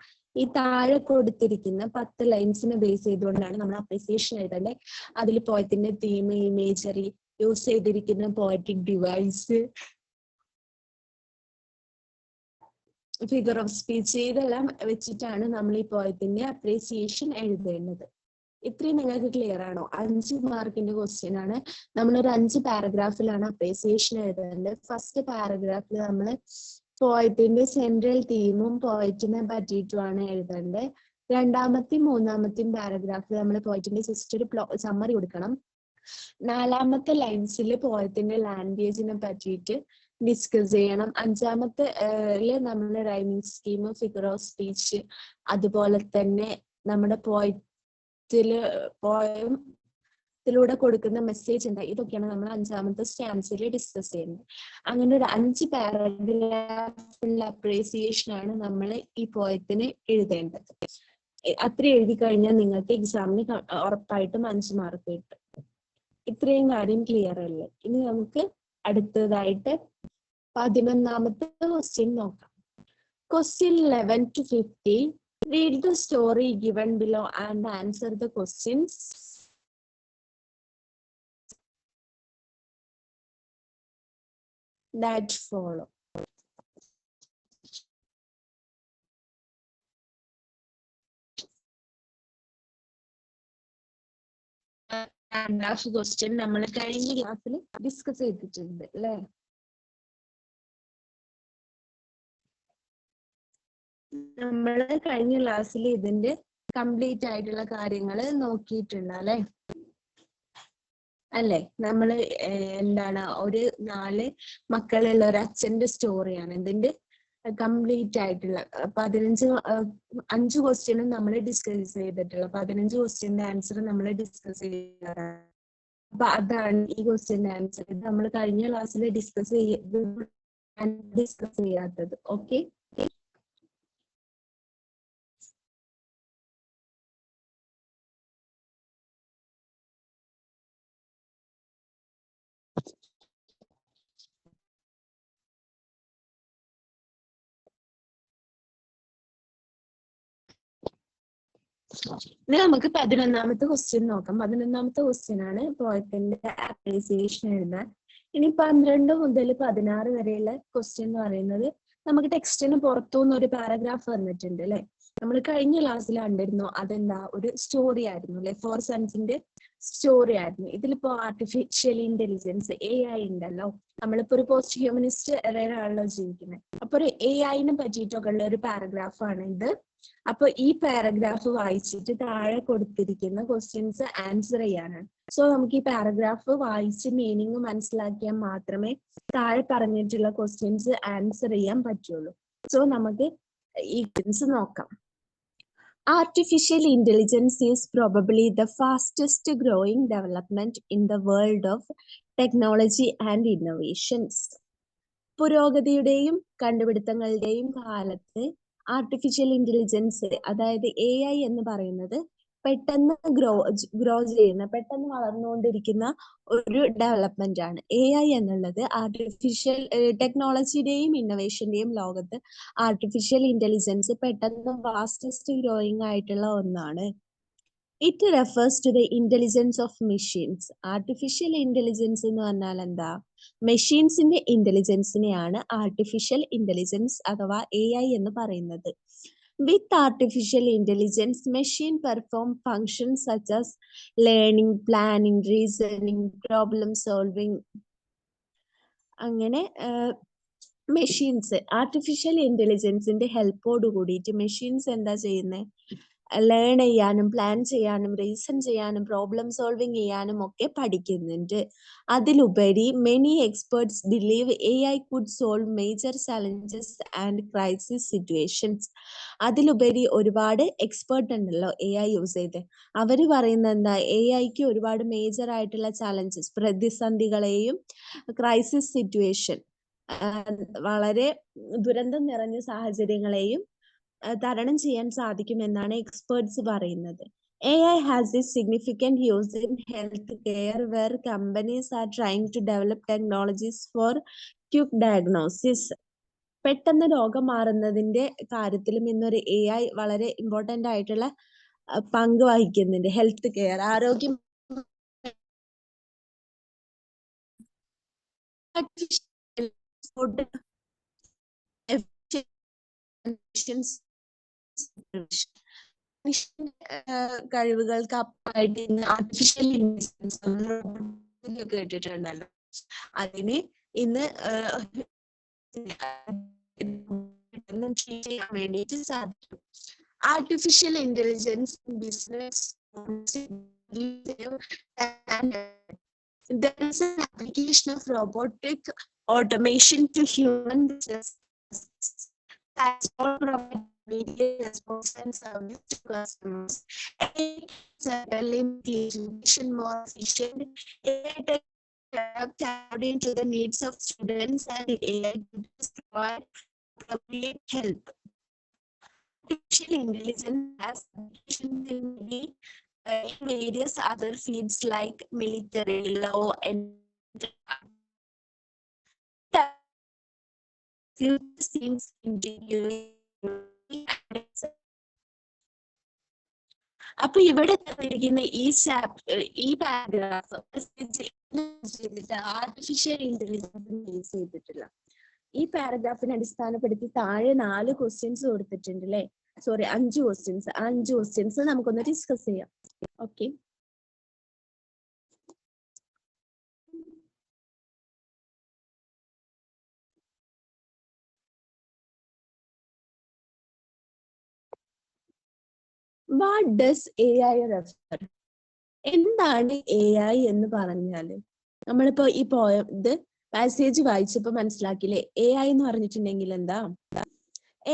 ഈ താഴെ കൊടുത്തിരിക്കുന്ന 10 ലൈൻസിനെ ബേസ് ചെയ്തുകൊണ്ടാണ് നമ്മൾ അപ്രീസിയേഷൻ എഴുതേണ്ടത്. അതിൽ പോയത്തിന്റെ തീം, ഇമേജറി, യൂസ് ചെയ്തിരിക്കുന്ന poetic device, figure of speech, ഇതെല്ലാം വെച്ചിട്ടാണ് നമ്മൾ ഈ പോയത്തിന്റെ അപ്രീസിയേഷൻ എഴുതേണ്ടത്. ഇത്രയും നിങ്ങൾക്ക് ക്ലിയർ ആണോ? 5 മാർക്കിന്റെ ക്വസ്റ്റ്യൻ ആണ്. നമ്മളൊരു 5 പാരഗ്രാഫിലാണ് അപ്രീസിയേഷൻ എഴുതേണ്ടത്. ഫസ്റ്റ് പാരഗ്രാഫിൽ നമ്മൾ പോയറ്റിന്റെ സെൻട്രൽ തീമും പോയറ്റിനെ പറ്റിയിട്ടുമാണ് എഴുതേണ്ടത്. രണ്ടാമത്തെയും മൂന്നാമത്തെയും പാരഗ്രാഫിൽ നമ്മൾ പോയറ്റിന്റെ ജസ്റ്റ് ഒരു സമ്മറി കൊടുക്കണം. 4ാമത്തെ ലൈൻസിൽ പോയത്തിന്റെ ലാംഗ്വേജിനെ പറ്റിയിട്ട് ഡിസ്കസ് ചെയ്യണം. 5ാമത്തെ നമ്മൾ rhyming scheme, figure of speech, അതുപോലെ തന്നെ നമ്മുടെ പോയത്തിലൂടെ കൊടുക്കുന്ന മെസ്സേജ് എന്താ, ഇതൊക്കെയാണ് നമ്മൾ 5ാമത്തെ സ്റ്റാൻസിൽ ഡിസ്കസ് ചെയ്യുന്നത്. അങ്ങനെ ഒരു 5 പാരഗ്രാഫുള്ള അപ്രീസിയേഷൻ ആണ് നമ്മൾ ഈ പോയത്തിന് എഴുതേണ്ടത്. അത്ര എഴുതി കഴിഞ്ഞാൽ നിങ്ങൾക്ക് എക്സാമിന് ഉറപ്പായിട്ടും 5 മാർക്ക് കിട്ടും. ഇത്രയും കാര്യം ക്ലിയർ അല്ലേ? ഇനി നമുക്ക് അടുത്തതായിട്ട് 11ാമത്തെ ക്വസ്റ്റ്യൻ നോക്കാം. Question 11 to 50. Read the story given below and answer the questions that follow. Question നമ്മൾ കഴിഞ്ഞ ക്ലാസ്സിൽ ഡിസ്കസ് ചെയ്തിട്ടുണ്ട് അല്ലേ? നമ്മൾ കഴിഞ്ഞ ക്ലാസ്സിൽ ഇതിന്റെ കംപ്ലീറ്റ് ആയിട്ടുള്ള കാര്യങ്ങൾ നോക്കിയിട്ടുണ്ട് അല്ലേ? നമ്മൾ എന്താണ്, ഒരു 4 മക്കളുള്ള ഒരു അച്ഛന്റെ സ്റ്റോറിയാണ് ഇതിന്റെ കംപ്ലീറ്റ് ആയിട്ടുള്ള 5 ക്വസ്റ്റ്യനും നമ്മൾ ഡിസ്കസ് ചെയ്തിട്ടുള്ള 15 ക്വസ്റ്റ്യന്റെ ആൻസർ നമ്മൾ ഡിസ്കസ് ചെയ്യാറാണ്. അപ്പൊ അതാണ് ഈ ക്വസ്റ്റ്യന്റെ ആൻസർ. ഇത് നമ്മൾ കഴിഞ്ഞ ക്ലാസ്സിൽ ഡിസ്കസ് ചെയ്യാത്തത്. ഓക്കെ, ഇനി നമുക്ക് 11ാമത്തെ ക്വസ്റ്റ്യൻ നോക്കാം. 11ാമത്തെ ക്വസ്റ്റ്യൻ ആണ് പോയത്തിന്റെ അപ്രീസിയേഷൻ എഴുതാൻ. ഇനി 12 മുതൽ 16 വരെയുള്ള ക്വസ്റ്റ്യൻ എന്ന് പറയുന്നത് നമുക്ക് ടെക്സ്റ്റിന് പുറത്തുനിന്ന് ഒരു പാരഗ്രാഫ് വന്നിട്ടുണ്ട് അല്ലെ? നമ്മൾ കഴിഞ്ഞ ക്ലാസ്സിൽ കണ്ടിരുന്നു. അതെന്താ, ഒരു സ്റ്റോറി ആയിരുന്നു അല്ലെ? 4 സൺസിന്റെ സ്റ്റോറി ആയിരുന്നു. ഇതിലിപ്പോ ആർട്ടിഫിഷ്യൽ ഇന്റലിജൻസ് AI ഉണ്ടല്ലോ. നമ്മളിപ്പോ ഒരു പോസ്റ്റ് ഹ്യൂമനിസ്റ്റ് എറയിലാണല്ലോ ജീവിക്കുന്നത്. അപ്പൊ ഒരു AI-നെ പറ്റിയിട്ടൊക്കെ ഉള്ള ഒരു പാരഗ്രാഫാണ് ഇത്. അപ്പൊ ഈ പാരഗ്രാഫ് വായിച്ചിട്ട് താഴെ കൊടുത്തിരിക്കുന്ന ക്വസ്റ്റ്യൻസ് ആൻസർ ചെയ്യാനാണ്. സോ നമുക്ക് ഈ പാരഗ്രാഫ് വായിച്ച് മീനിങ് മനസ്സിലാക്കിയാൽ മാത്രമേ താഴെ പറഞ്ഞിട്ടുള്ള ക്വസ്റ്റ്യൻസ് ആൻസർ ചെയ്യാൻ പറ്റുള്ളൂ. സോ നമുക്ക് ഈ ക്വസ്റ്റ്യൻസ് നോക്കാം. Artificial intelligence is probably the fastest growing development in the world of technology and innovations. പുരോഗതിയുടെയും കണ്ടുപിടുത്തങ്ങളുടെയും കാലത്ത് ആർട്ടിഫിഷ്യൽ ഇന്റലിജൻസ്, അതായത് AI എന്ന് പറയുന്നത് പെട്ടെന്ന് ഗ്രോ ചെയ്യുന്ന, പെട്ടെന്ന് വളർന്നുകൊണ്ടിരിക്കുന്ന ഒരു ഡെവലപ്മെന്റ് ആണ്. AI എന്നുള്ളത് ആർട്ടിഫിഷ്യൽ ടെക്നോളജിയുടെയും ഇന്നോവേഷന്റെയും ലോകത്ത് ആർട്ടിഫിഷ്യൽ ഇന്റലിജൻസ് പെട്ടെന്ന് ഫാസ്റ്റസ്റ്റ് ഗ്രോയിങ് ആയിട്ടുള്ള ഒന്നാണ്. It refers to the intelligence of machines. Artificial intelligence എന്ന് പറഞ്ഞാൽ എന്താ? മെഷീൻസിന്റെ ഇന്റലിജൻസിനെയാണ് ആർട്ടിഫിഷ്യൽ ഇന്റലിജൻസ് അഥവാ AI എന്ന് പറയുന്നത്. With artificial intelligence machine perform functions such as learning, planning, reasoning, problem solving. അങ്ങനെ മെഷീൻസ് ആർട്ടിഫിഷ്യൽ ഇന്റലിജൻസിന്റെ ഹെൽപ്പോട് കൂടിയിട്ട് മെഷീൻസ് എന്താ ചെയ്യുന്നത്? ലേൺ ചെയ്യാനും പ്ലാൻ ചെയ്യാനും റീസൺ ചെയ്യാനും പ്രോബ്ലം സോൾവിങ് ചെയ്യാനും ഒക്കെ പഠിക്കുന്നുണ്ട്. അതിലുപരി many experts believe AI could solve major challenges and crisis situations. അതിലുപരി ഒരുപാട് എക്സ്പേർട്ട് ഉണ്ടല്ലോ AI യൂസ് ചെയ്ത്, അവര് പറയുന്നത് എന്താ? AIക്ക് ഒരുപാട് മേജർ ആയിട്ടുള്ള ചാലഞ്ചസ്, പ്രതിസന്ധികളെയും ക്രൈസിസ് സിറ്റുവേഷൻ, വളരെ ദുരന്തം നിറഞ്ഞ സാഹചര്യങ്ങളെയും തരണം ചെയ്യാൻ സാധിക്കുമെന്നാണ് എക്സ്പേർട്സ് പറയുന്നത്. AI has a significant use in healthcare where companies are trying to develop technologies for quick diagnosis. പെട്ടെന്ന് രോഗം മാറുന്നതിന്റെ കാര്യത്തിലും ഇന്നൊരു AI വളരെ ഇമ്പോർട്ടന്റ് ആയിട്ടുള്ള പങ്ക് വഹിക്കുന്നുണ്ട്. ഹെൽത്ത് കെയർ, ആരോഗ്യം കഴിവുകൾക്ക് അപ്പുറമായിട്ട് ഇന്ന് ആർട്ടിഫിഷ്യൽ ഇന്റലിജൻസ് കേട്ടിട്ടുണ്ടല്ലോ. അതിന് ഇന്ന് ചെയ്യാൻ വേണ്ടിയിട്ട് സാധിക്കും. Artificial intelligence business there is an application of robotic automation to human business that's all provide immediate response and service to customers. Certainly education more efficient. According to the needs of students and AI to provide appropriate help. Artificial intelligence has applications in various other fields like military, law, and seems അപ്പൊ ഇവിടെ തന്നിരിക്കുന്ന ഈ paragraph artificial intelligence use ചെയ്തിട്ടില്ല. ഈ പാരഗ്രാഫിനെ അടിസ്ഥാനപ്പെടുത്തി താഴെ 4 questions കൊടുത്തിട്ടുണ്ട് അല്ലെ, സോറി 5 ക്വസ്റ്റ്യൻസ്. 5 ക്വസ്റ്റ്യൻസ് നമുക്കൊന്ന് ഡിസ്കസ് ചെയ്യാം. Okay, what does AI refer? എന്താണ് AI എന്ന് പറഞ്ഞാല്? നമ്മളിപ്പോ ഈ ഇത് പാസേജ് വായിച്ചപ്പോ മനസ്സിലാക്കില്ലേ, AI എന്ന് പറഞ്ഞിട്ടുണ്ടെങ്കിൽ എന്താ?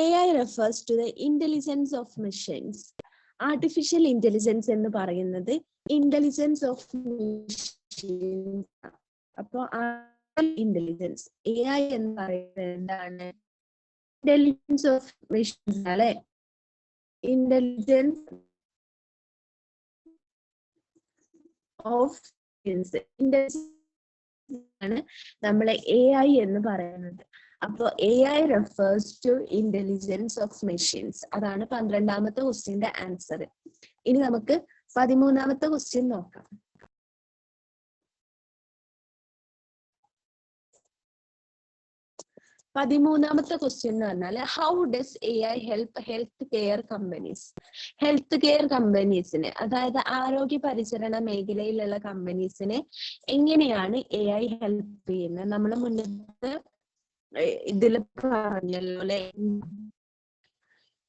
AI refers to the intelligence of machines. Artificial intelligence എന്ന് പറയുന്നത് ഇന്റലിജൻസ് ഓഫ് മെഷീൻസ്. അപ്പൊ ഇന്റലിജൻസ് AI എന്ന് പറയുന്നത് എന്താണ്? ഇന്റലിജൻസ് ഓഫ് മെഷീൻസ് അല്ലെ. ഇന്റലിജൻസ് ഓഫ് ആണ് നമ്മളെ AI എന്ന് പറയുന്നത്. അപ്പൊ AI refers to intelligence of machines. അതാണ് 12ാമത്തെ ക്വസ്റ്റ്യന്റെ ആൻസർ. ഇനി നമുക്ക് 13ാമത്തെ ക്വസ്റ്റ്യൻ നോക്കാം. പതിമൂന്നാമത്തെ ക്വസ്റ്റ്യൻ എന്ന് പറഞ്ഞാല് how does AI help health care companies? Health care കമ്പനീസിന്, അതായത് ആരോഗ്യ പരിചരണ മേഖലയിലുള്ള കമ്പനീസിനെ എങ്ങനെയാണ് AI ഹെൽപ്പ് ചെയ്യുന്നത്? നമ്മൾ മുന്നത്തെ ഇതിൽ പറഞ്ഞല്ലോ അല്ലെ,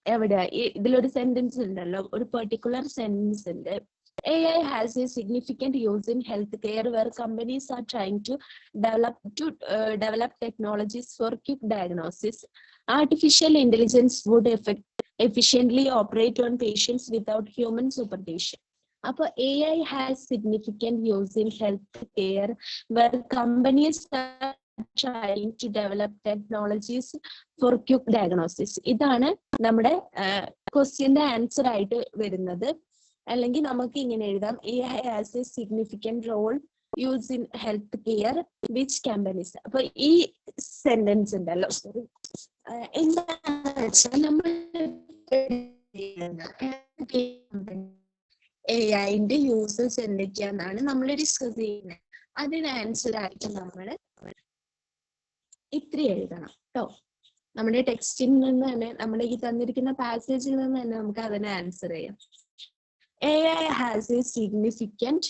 എവിടെയാ ഇതിലൊരു സെന്റൻസ് ഉണ്ടല്ലോ, ഒരു പെർട്ടിക്കുലർ സെന്റൻസ് ഉണ്ട്. AI has a significant use in healthcare where companies are trying to develop technologies for quick diagnosis. Artificial intelligence would efficiently operate on patients without human supervision. അപ്പോൾ AI has significant use in healthcare where companies are trying to develop technologies for quick diagnosis. ഇതാണ് നമ്മുടെ ക്വസ്റ്റ്യന്റെ answer ആയിട്ട് വരുന്നത്. അല്ലെങ്കിൽ നമുക്ക് ഇങ്ങനെ എഴുതാം, AI has a significant role used in health care which companies. അപ്പൊ ഈ സെന്റൻസ് ഉണ്ടല്ലോ, സോറി, എന്താണെന്ന് വെച്ചാൽ നമ്മൾ AIന്റെ യൂസസ് എന്തൊക്കെയാണെന്നാണ് നമ്മൾ ഡിസ്കസ് ചെയ്യുന്നത്. അതിന് ആൻസർ ആയിട്ട് നമ്മൾ ഇത്ര എഴുതണം കേട്ടോ. നമ്മുടെ ടെക്സ്റ്റിൽ നിന്ന് തന്നെ, നമ്മുടെ ഈ തന്നിരിക്കുന്ന പാസേജിൽ നിന്ന് തന്നെ നമുക്ക് അതിന് ആൻസർ ചെയ്യാം. AI has a significant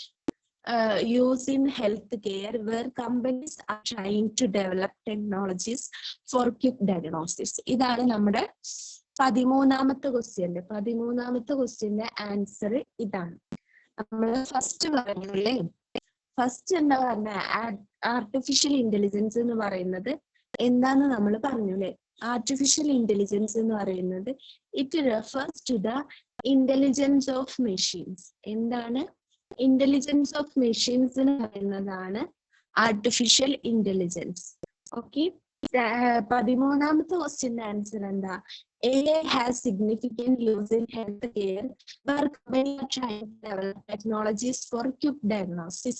used in healthcare where companies are trying to develop technologies for quick diagnosis. ഇതാണ് നമ്മുടെ 13ാമത്തെ ക്വസ്റ്റ്യന്റെ. 13ാമത്തെ ക്വസ്റ്റ്യന്റെ ആൻസർ ഇതാണ്. നമ്മൾ ഫസ്റ്റ് പറഞ്ഞല്ലേ, ഫസ്റ്റ് എന്താ പറഞ്ഞ ആർട്ടിഫിഷ്യൽ ഇന്റലിജൻസ് എന്ന് പറയുന്നത് എന്താന്ന് നമ്മൾ പറഞ്ഞു അല്ലെ. ആർട്ടിഫിഷ്യൽ ഇന്റലിജൻസ് എന്ന് പറയുന്നത് it refers to the intelligence of machines. എന്താണ്? ഇന്റലിജൻസ് ഓഫ് മെഷീൻസ് എന്ന് പറയുന്നതാണ് ആർട്ടിഫിഷ്യൽ ഇന്റലിജൻസ്. ഓക്കെ, 13ാമത്തെ ക്വസ്റ്റ്യന്റെ ആൻസർ എന്താ? AI has significant use in healthcare where companies are trying to develop technologies for quick diagnosis.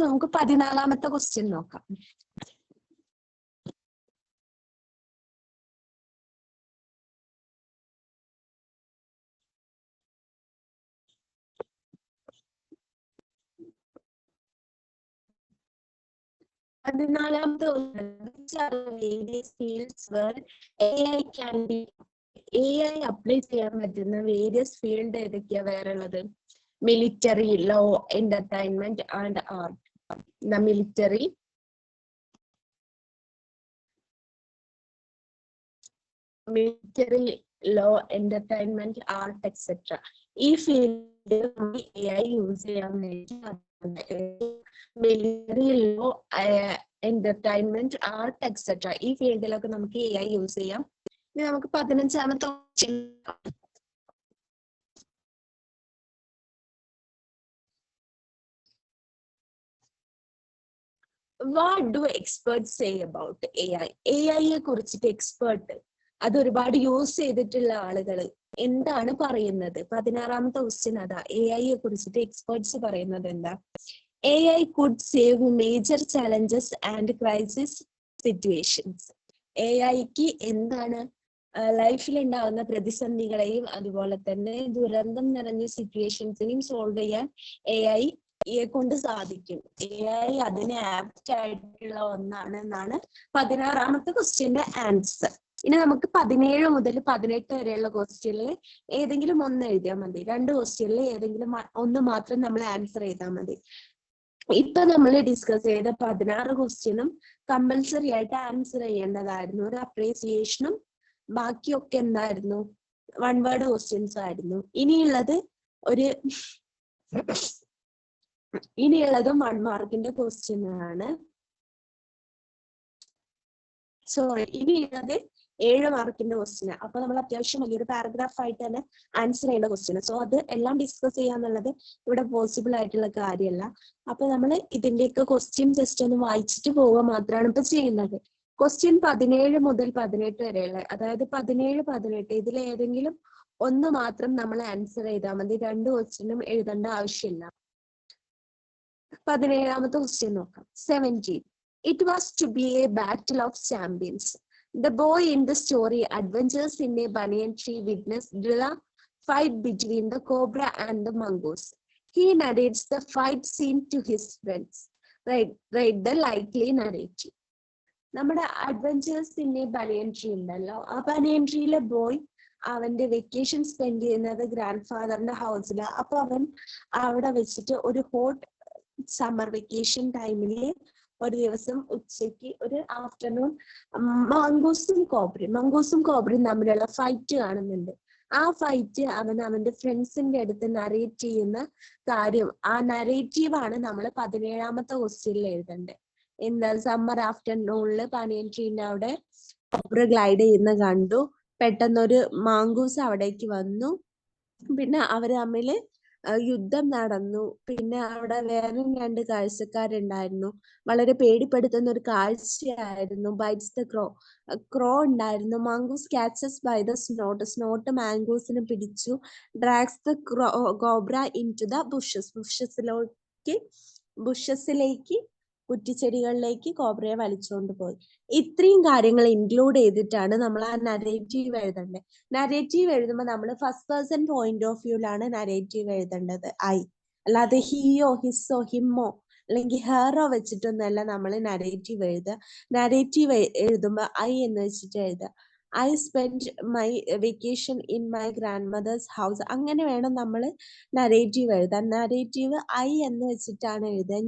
നമുക്ക് 14ാമത്തെ ക്വസ്റ്റ്യൻ നോക്കാം. AI apply ചെയ്യാൻ പറ്റുന്ന വേരിയസ് ഫീൽഡ് ഏതൊക്കെയാ വേറെ ഉള്ളത്? Military, law, entertainment and art. Military, law, entertainment, art etcetera. ഈ ഫീൽഡിൽ AI യൂസ് ചെയ്യാൻ വേണ്ടി military, law, entertainment, art etcetera ഈ ഫീൽഡിലൊക്കെ നമുക്ക് AI യൂസ് ചെയ്യാം. ഇനി നമുക്ക് 15ാമത്തെ question. What do experts say about AI? AI യെ കുറിച്ചിട്ട് എക്സ്പേർട്ട്, അത് ഒരുപാട് യൂസ് ചെയ്തിട്ടുള്ള ആളുകൾ എന്താണ് പറയുന്നത്? 16ാമത്തെ ക്വസ്റ്റ്യൻ അതാ. AI യെ കുറിച്ചിട്ട് എക്സ്പേർട്സ് പറയുന്നത് എന്താ? AI could save major challenges and crisis situations. AIക്ക് എന്താണ് ലൈഫിൽ ഉണ്ടാകുന്ന പ്രതിസന്ധികളെയും അതുപോലെ തന്നെ ദുരന്തം നിറഞ്ഞ സിറ്റുവേഷൻസിനെയും സോൾവ് ചെയ്യാൻ AI കൊണ്ട് സാധിക്കും. AI അതിന് ആപ്റ്റ് ആയിട്ടുള്ള ഒന്നാണ് എന്നാണ് 16ാമത്തെ ക്വസ്റ്റ്യന്റെ ആൻസർ. ഇനി നമുക്ക് 17 മുതൽ 18 വരെയുള്ള ക്വസ്റ്റ്യനിൽ ഏതെങ്കിലും ഒന്ന് എഴുതിയാൽ മതി. 2 ക്വസ്റ്റ്യനിൽ ഏതെങ്കിലും ഒന്ന് മാത്രം നമ്മൾ ആൻസർ ചെയ്താൽ മതി. ഇപ്പൊ നമ്മൾ ഡിസ്കസ് ചെയ്ത 16 ക്വസ്റ്റ്യനും കമ്പൽസറി ആയിട്ട് ആൻസർ ചെയ്യേണ്ടതായിരുന്നു. ഒരു അപ്രീസിയേഷനും ബാക്കിയൊക്കെ എന്തായിരുന്നു? 1 വേർഡ് ക്വസ്റ്റ്യൻസ് ആയിരുന്നു. ഇനിയുള്ളതും 1 മാർക്കിന്റെ ക്വസ്റ്റ്യൻ ആണ്. സോറി, ഇനിയുള്ളത് 7 മാർക്കിന്റെ ക്വസ്റ്റ്യൻ. അപ്പൊ നമ്മൾ അത്യാവശ്യം വലിയൊരു പാരഗ്രാഫ് ആയിട്ട് തന്നെ ആൻസർ ചെയ്യേണ്ട ക്വസ്റ്റ്യൻ. സോ അത് എല്ലാം ഡിസ്കസ് ചെയ്യാന്നുള്ളത് ഇവിടെ പോസിബിൾ ആയിട്ടുള്ള കാര്യമല്ല. അപ്പൊ നമ്മൾ ഇതിന്റെയൊക്കെ ക്വസ്റ്റ്യൻ ജസ്റ്റ് ഒന്ന് വായിച്ചിട്ട് പോവുക മാത്രമാണ് ഇപ്പൊ ചെയ്യുന്നത്. ക്വസ്റ്റ്യൻ 17 മുതൽ 18 വരെയുള്ള, അതായത് 17, 18 ഇതിൽ ഏതെങ്കിലും ഒന്ന് മാത്രം നമ്മൾ ആൻസർ ചെയ്താൽ മതി. 2 ക്വസ്റ്റ്യനും എഴുതേണ്ട ആവശ്യമില്ല. 17ാമത്തെ ക്വസ്റ്റ്യൻ നോക്കാം. 17. It was to be a battle of champions. The boy in the story Adventures in a Banyan Tree witnessed the fight between the cobra and the mongoose. He narrates the fight scene to his friends. Write the likely narrative. നമ്മുടെ adventures in a banyan tree ഉണ്ടല്ലോ, ആ ബനിയൻ ട്രീയിലെ boy അവന്റെ vacation spend ചെയ്യുന്നത് grand ഫാദറിന്റെ ഹൗസില്. അപ്പൊ അവൻ അവിടെ വെച്ചിട്ട് ഒരു ഹോട്ട് സമ്മർ വെക്കേഷൻ ടൈമില് ഒരു ദിവസം ഉച്ചയ്ക്ക് ഒരു ആഫ്റ്റർനൂൺ മംഗൂസും കോബ്രയും തമ്മിലുള്ള ഫൈറ്റ് കാണുന്നുണ്ട്. ആ ഫൈറ്റ് അവൻ അവന്റെ ഫ്രണ്ട്സിന്റെ അടുത്ത് നറേറ്റ് ചെയ്യുന്ന കാര്യം, ആ നറേറ്റീവാണ് നമ്മൾ 17ാമത്തെ ക്വസ്റ്റ്യനിൽ എഴുതേണ്ടത്. എന്താ? സമ്മർ ആഫ്റ്റർനൂണില് ബനിയൻ ട്രീന്റെ അവിടെ കോബ്ര ഗ്ലൈഡ് ചെയ്യുന്ന കണ്ടു. പെട്ടെന്നൊരു മാംഗൂസ് അവിടേക്ക് വന്നു. പിന്നെ അവര് തമ്മില് യുദ്ധം നടന്നു. പിന്നെ അവിടെ വേറെ 2 കാഴ്ചക്കാരുണ്ടായിരുന്നു. വളരെ പേടിപ്പെടുത്തുന്ന ഒരു കാഴ്ചയായിരുന്നു. ബൈറ്റ്സ് ദ ക്രോ ഉണ്ടായിരുന്നു. Mongoose catches by the snout മാംഗൂസിനെ പിടിച്ചു. Drags the cobra into the ബുഷസിലേക്ക് കുറ്റിച്ചെടികളിലേക്ക് കോബ്രയെ വലിച്ചുകൊണ്ട് പോയി. ഇത്രയും കാര്യങ്ങൾ ഇൻക്ലൂഡ് ചെയ്തിട്ടാണ് നമ്മൾ ആ നരേറ്റീവ് എഴുതേണ്ടത്. നരേറ്റീവ് എഴുതുമ്പോൾ നമ്മൾ ഫസ്റ്റ് പേഴ്സൺ പോയിന്റ് ഓഫ് വ്യൂലാണ് നരേറ്റീവ് എഴുതേണ്ടത്. അല്ലാതെ ഹീയോ ഹിസ്സോ ഹിമ്മോ അല്ലെങ്കിൽ ഹെറോ വെച്ചിട്ടൊന്നല്ല നമ്മൾ നരേറ്റീവ് എഴുതുക. നരേറ്റീവ് എഴുതുമ്പോൾ എന്ന് വെച്ചിട്ട് എഴുതുക. I spend my vacation in my grand mother's house. അങ്ങനെ വേണം നമ്മൾ നരേറ്റീവ് എഴുതാൻ. നരേറ്റീവ് ഐ എന്ന് വെച്ചിട്ടാണ് എഴുതുക.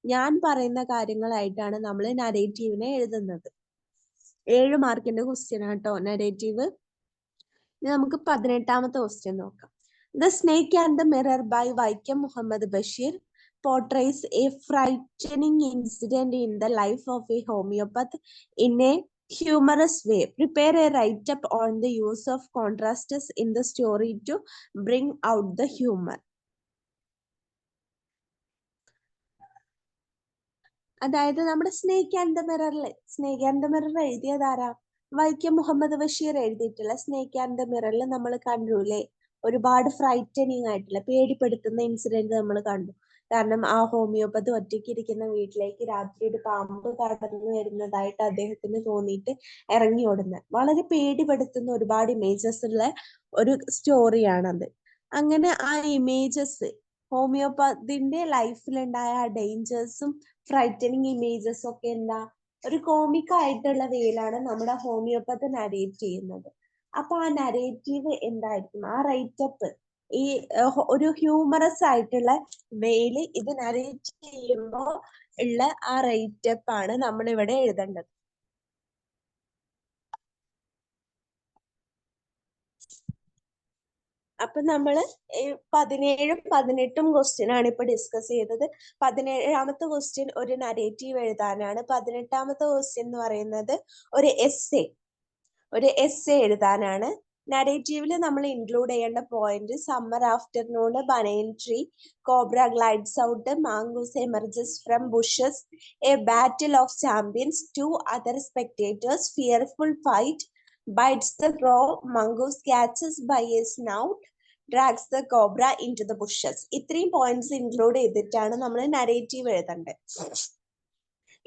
ഞാൻ പറയുന്ന കാര്യങ്ങളായിട്ടാണ് നമ്മൾ നരേറ്റീവിനെ എഴുതുന്നത്. 7 മാർക്കിന്റെ ക്വസ്റ്റ്യൻ ആട്ടോ നരേറ്റീവ്. നമുക്ക് 18ാമത്തെ ക്വസ്റ്റ്യൻ നോക്കാം. The Snake and the Mirror by Vaikom Muhammad Bashir portrays a frightening incident in the life of a homeopath in a humorous way. Prepare a write-up on the use of contrasts in the story to bring out the humor. അതായത് നമ്മുടെ snake and the mirror എഴുതിയതാരാ? വൈക്കം മുഹമ്മദ് ബഷീർ എഴുതിയിട്ടുള്ള snake and the മിററിൽ നമ്മൾ കണ്ടുല്ലേ, ഒരുപാട് frightening ആയിട്ടുള്ള പേടിപ്പെടുത്തുന്ന incident നമ്മൾ കണ്ടു. കാരണം ആ ഹോമിയോപ്പതി ഒറ്റയ്ക്ക് ഇരിക്കുന്ന വീട്ടിലേക്ക് രാത്രി ഒരു പാമ്പ് കടന്നു വരുന്നതായിട്ട് അദ്ദേഹത്തിന് തോന്നിയിട്ട് ഇറങ്ങി ഓടുന്നത്, വളരെ പേടിപ്പെടുത്തുന്ന ഒരുപാട് ഇമേജസ് ഉള്ള ഒരു സ്റ്റോറിയാണത്. അങ്ങനെ ആ ഇമേജസ്, ഹോമിയോപ്പതിന്റെ ലൈഫിലുണ്ടായ ആ ഡേഞ്ചേഴ്സും ഫ്രൈറ്റനിങ് ഇമേജസ് ഒക്കെ എന്താ ഒരു കോമിക് ആയിട്ടുള്ള വേയിലാണ് നമ്മുടെ ഹോമിയോപ്പതി നരേറ്റ് ചെയ്യുന്നത്. അപ്പൊ ആ നരേറ്റീവ് എന്തായിരിക്കും, ആ റൈറ്റപ്പ് ഈ ഒരു ഹ്യൂമറസ് ആയിട്ടുള്ള വേയില് ഇത് നരേറ്റ് ചെയ്യുമ്പോൾ ഉള്ള ആ റൈറ്റപ്പ് ആണ് നമ്മൾ ഇവിടെ എഴുതേണ്ടത്. അപ്പൊ നമ്മള് 17ഉം 18ഉം ക്വസ്റ്റ്യൻ ആണ് ഇപ്പൊ ഡിസ്കസ് ചെയ്തത്. 17ാമത്തെ ക്വസ്റ്റ്യൻ ഒരു നരേറ്റീവ് എഴുതാനാണ്. 18ാമത്തെ ക്വസ്റ്റ്യൻ എന്ന് പറയുന്നത് ഒരു എസ്സേ എഴുതാനാണ്. നരേറ്റീവിൽ നമ്മൾ ഇൻക്ലൂഡ് ചെയ്യേണ്ട point summer afternoon, benign tree, cobra glides out, മാംഗൂസ് emerges from bushes, A battle of champions, 2 other spectators, fearful fight, bites the crow, mongoose catches by a snout, drags the cobra into the bushes. ഇത്രയും points include ചെയ്തിട്ടാണ് നമ്മൾ narrative എഴുതേണ്ടത്.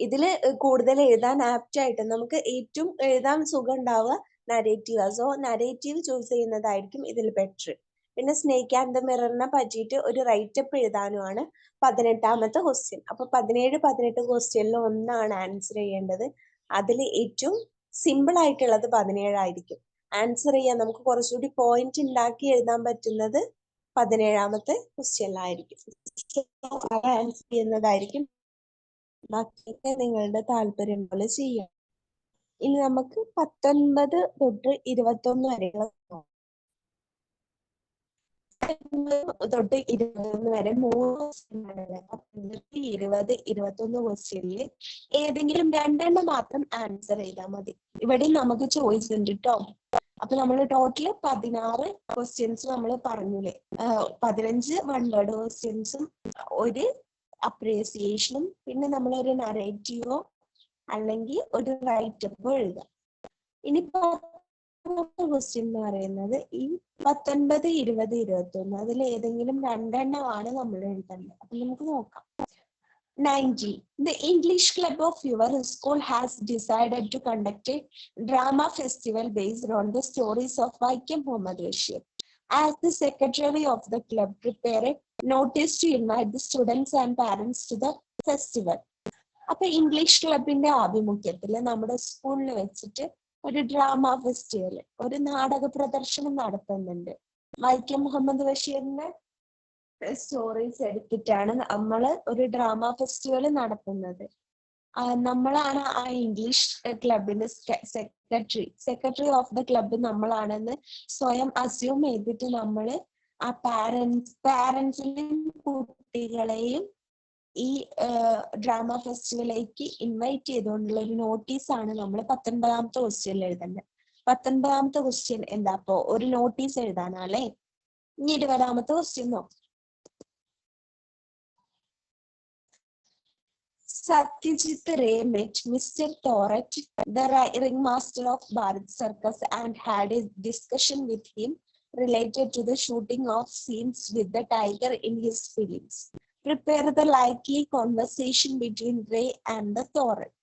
ഇതില് കൂടുതൽ എഴുതാൻ apt ആയിട്ട് നമുക്ക് ഏറ്റവും എഴുതാൻ സുഖം ഉണ്ടാവുക നരേറ്റീവ്. സോ നരേറ്റീവ് ചൂസ് ചെയ്യുന്നതായിരിക്കും ഇതിൽ ബെറ്റർ. പിന്നെ സ്നേക്ക് ആൻഡ് ദ മിററിനെ പറ്റിയിട്ട് ഒരു റൈറ്റപ്പ് എഴുതാനുമാണ് 18ാമത്തെ ക്വസ്റ്റ്യൻ. അപ്പൊ 17, 18 ക്വസ്റ്റ്യനിൽ ഒന്നാണ് ആൻസർ ചെയ്യേണ്ടത്. അതിൽ ഏറ്റവും സിമ്പിൾ ആയിട്ടുള്ളത് 17 ആയിരിക്കും. ആൻസർ ചെയ്യാൻ നമുക്ക് കുറച്ചുകൂടി പോയിന്റ് ഉണ്ടാക്കി എഴുതാൻ പറ്റുന്നത് 17ാമത്തെ ക്വസ്റ്റ്യനിലായിരിക്കും. ആൻസർ ചെയ്യുന്നതായിരിക്കും. ബാക്കിയൊക്കെ നിങ്ങളുടെ താല്പര്യം പോലെ ചെയ്യാം. ഇനി നമുക്ക് 19 തൊട്ട് 21 വരെയുള്ള തൊട്ട് 21 വരെ 3 20, 21 ക്വസ്റ്റ്യനിൽ ഏതെങ്കിലും 2 എണ്ണം മാത്രം ആൻസർ ചെയ്താൽ മതി. ഇവിടെ നമുക്ക് ചോയ്സ് ഉണ്ട് കേട്ടോ. അപ്പൊ നമ്മൾ ടോട്ടല് 16 ക്വസ്റ്റ്യൻസ് നമ്മൾ പറഞ്ഞില്ലേ, 15 വൺ വേർഡ് ക്വസ്റ്റ്യൻസും ഒരു അപ്രീസിയേഷനും പിന്നെ നമ്മളൊരു നരേറ്റീവോ അല്ലെങ്കിൽ ഒരു റൈറ്റപ്പോ എഴുതാം. ഇനിയിപ്പോ ക്വസ്റ്റ്യൻ എന്ന് പറയുന്നത് ഈ 19, 20, 21 അതിൽ ഏതെങ്കിലും 2 എണ്ണമാണ് നമ്മൾ എഴുതേണ്ടത്. അപ്പൊ നമുക്ക് നോക്കാം. 19. The English Club of your school has decided to conduct a drama festival based on the stories of Vaikom Muhammad Bashir. As the secretary of the club, prepare a notice to invite the students and parents to the festival. അപ്പൊ English ക്ലബിന്റെ ആഭിമുഖ്യത്തിൽ നമ്മുടെ സ്കൂളിൽ വെച്ചിട്ട് ഒരു drama festival, ഒരു നാടക പ്രദർശനം നടത്തുന്നുണ്ട്. വൈക്കം മുഹമ്മദ് ബഷീറിന്റെ സ്റ്റോറീസ് എടുത്തിട്ടാണ് നമ്മൾ ഒരു ഡ്രാമ ഫെസ്റ്റിവൽ നടത്തുന്നത്. നമ്മളാണ് ആ ഇംഗ്ലീഷ് ക്ലബിന്റെ സെക്രട്ടറി ഓഫ് ദ ക്ലബ് നമ്മളാണെന്ന് സ്വയം അസ്യൂം ചെയ്തിട്ട് നമ്മൾ ആ പാരന്റ്സിനെയും കുട്ടികളെയും ഈ ഡ്രാമ ഫെസ്റ്റിവലിലേക്ക് ഇൻവൈറ്റ് ചെയ്തുകൊണ്ടുള്ള ഒരു നോട്ടീസാണ് നമ്മൾ 19ാമത്തെ ക്വസ്റ്റ്യനിൽ എഴുതേണ്ടത്. 19ാമത്തെ ക്വസ്റ്റ്യൻ എന്താ? അപ്പോ ഒരു നോട്ടീസ് എഴുതാനല്ലേ. ഇനി 20ാമത്തെ ക്വസ്റ്റ്യൻ നോക്കാം. Satyajit Ray met Mr. Thorat, the ringmaster of Bharat Circus, and had a discussion with him related to the shooting of scenes with the tiger in his films. Prepare the likely conversation between Ray and the Thorat.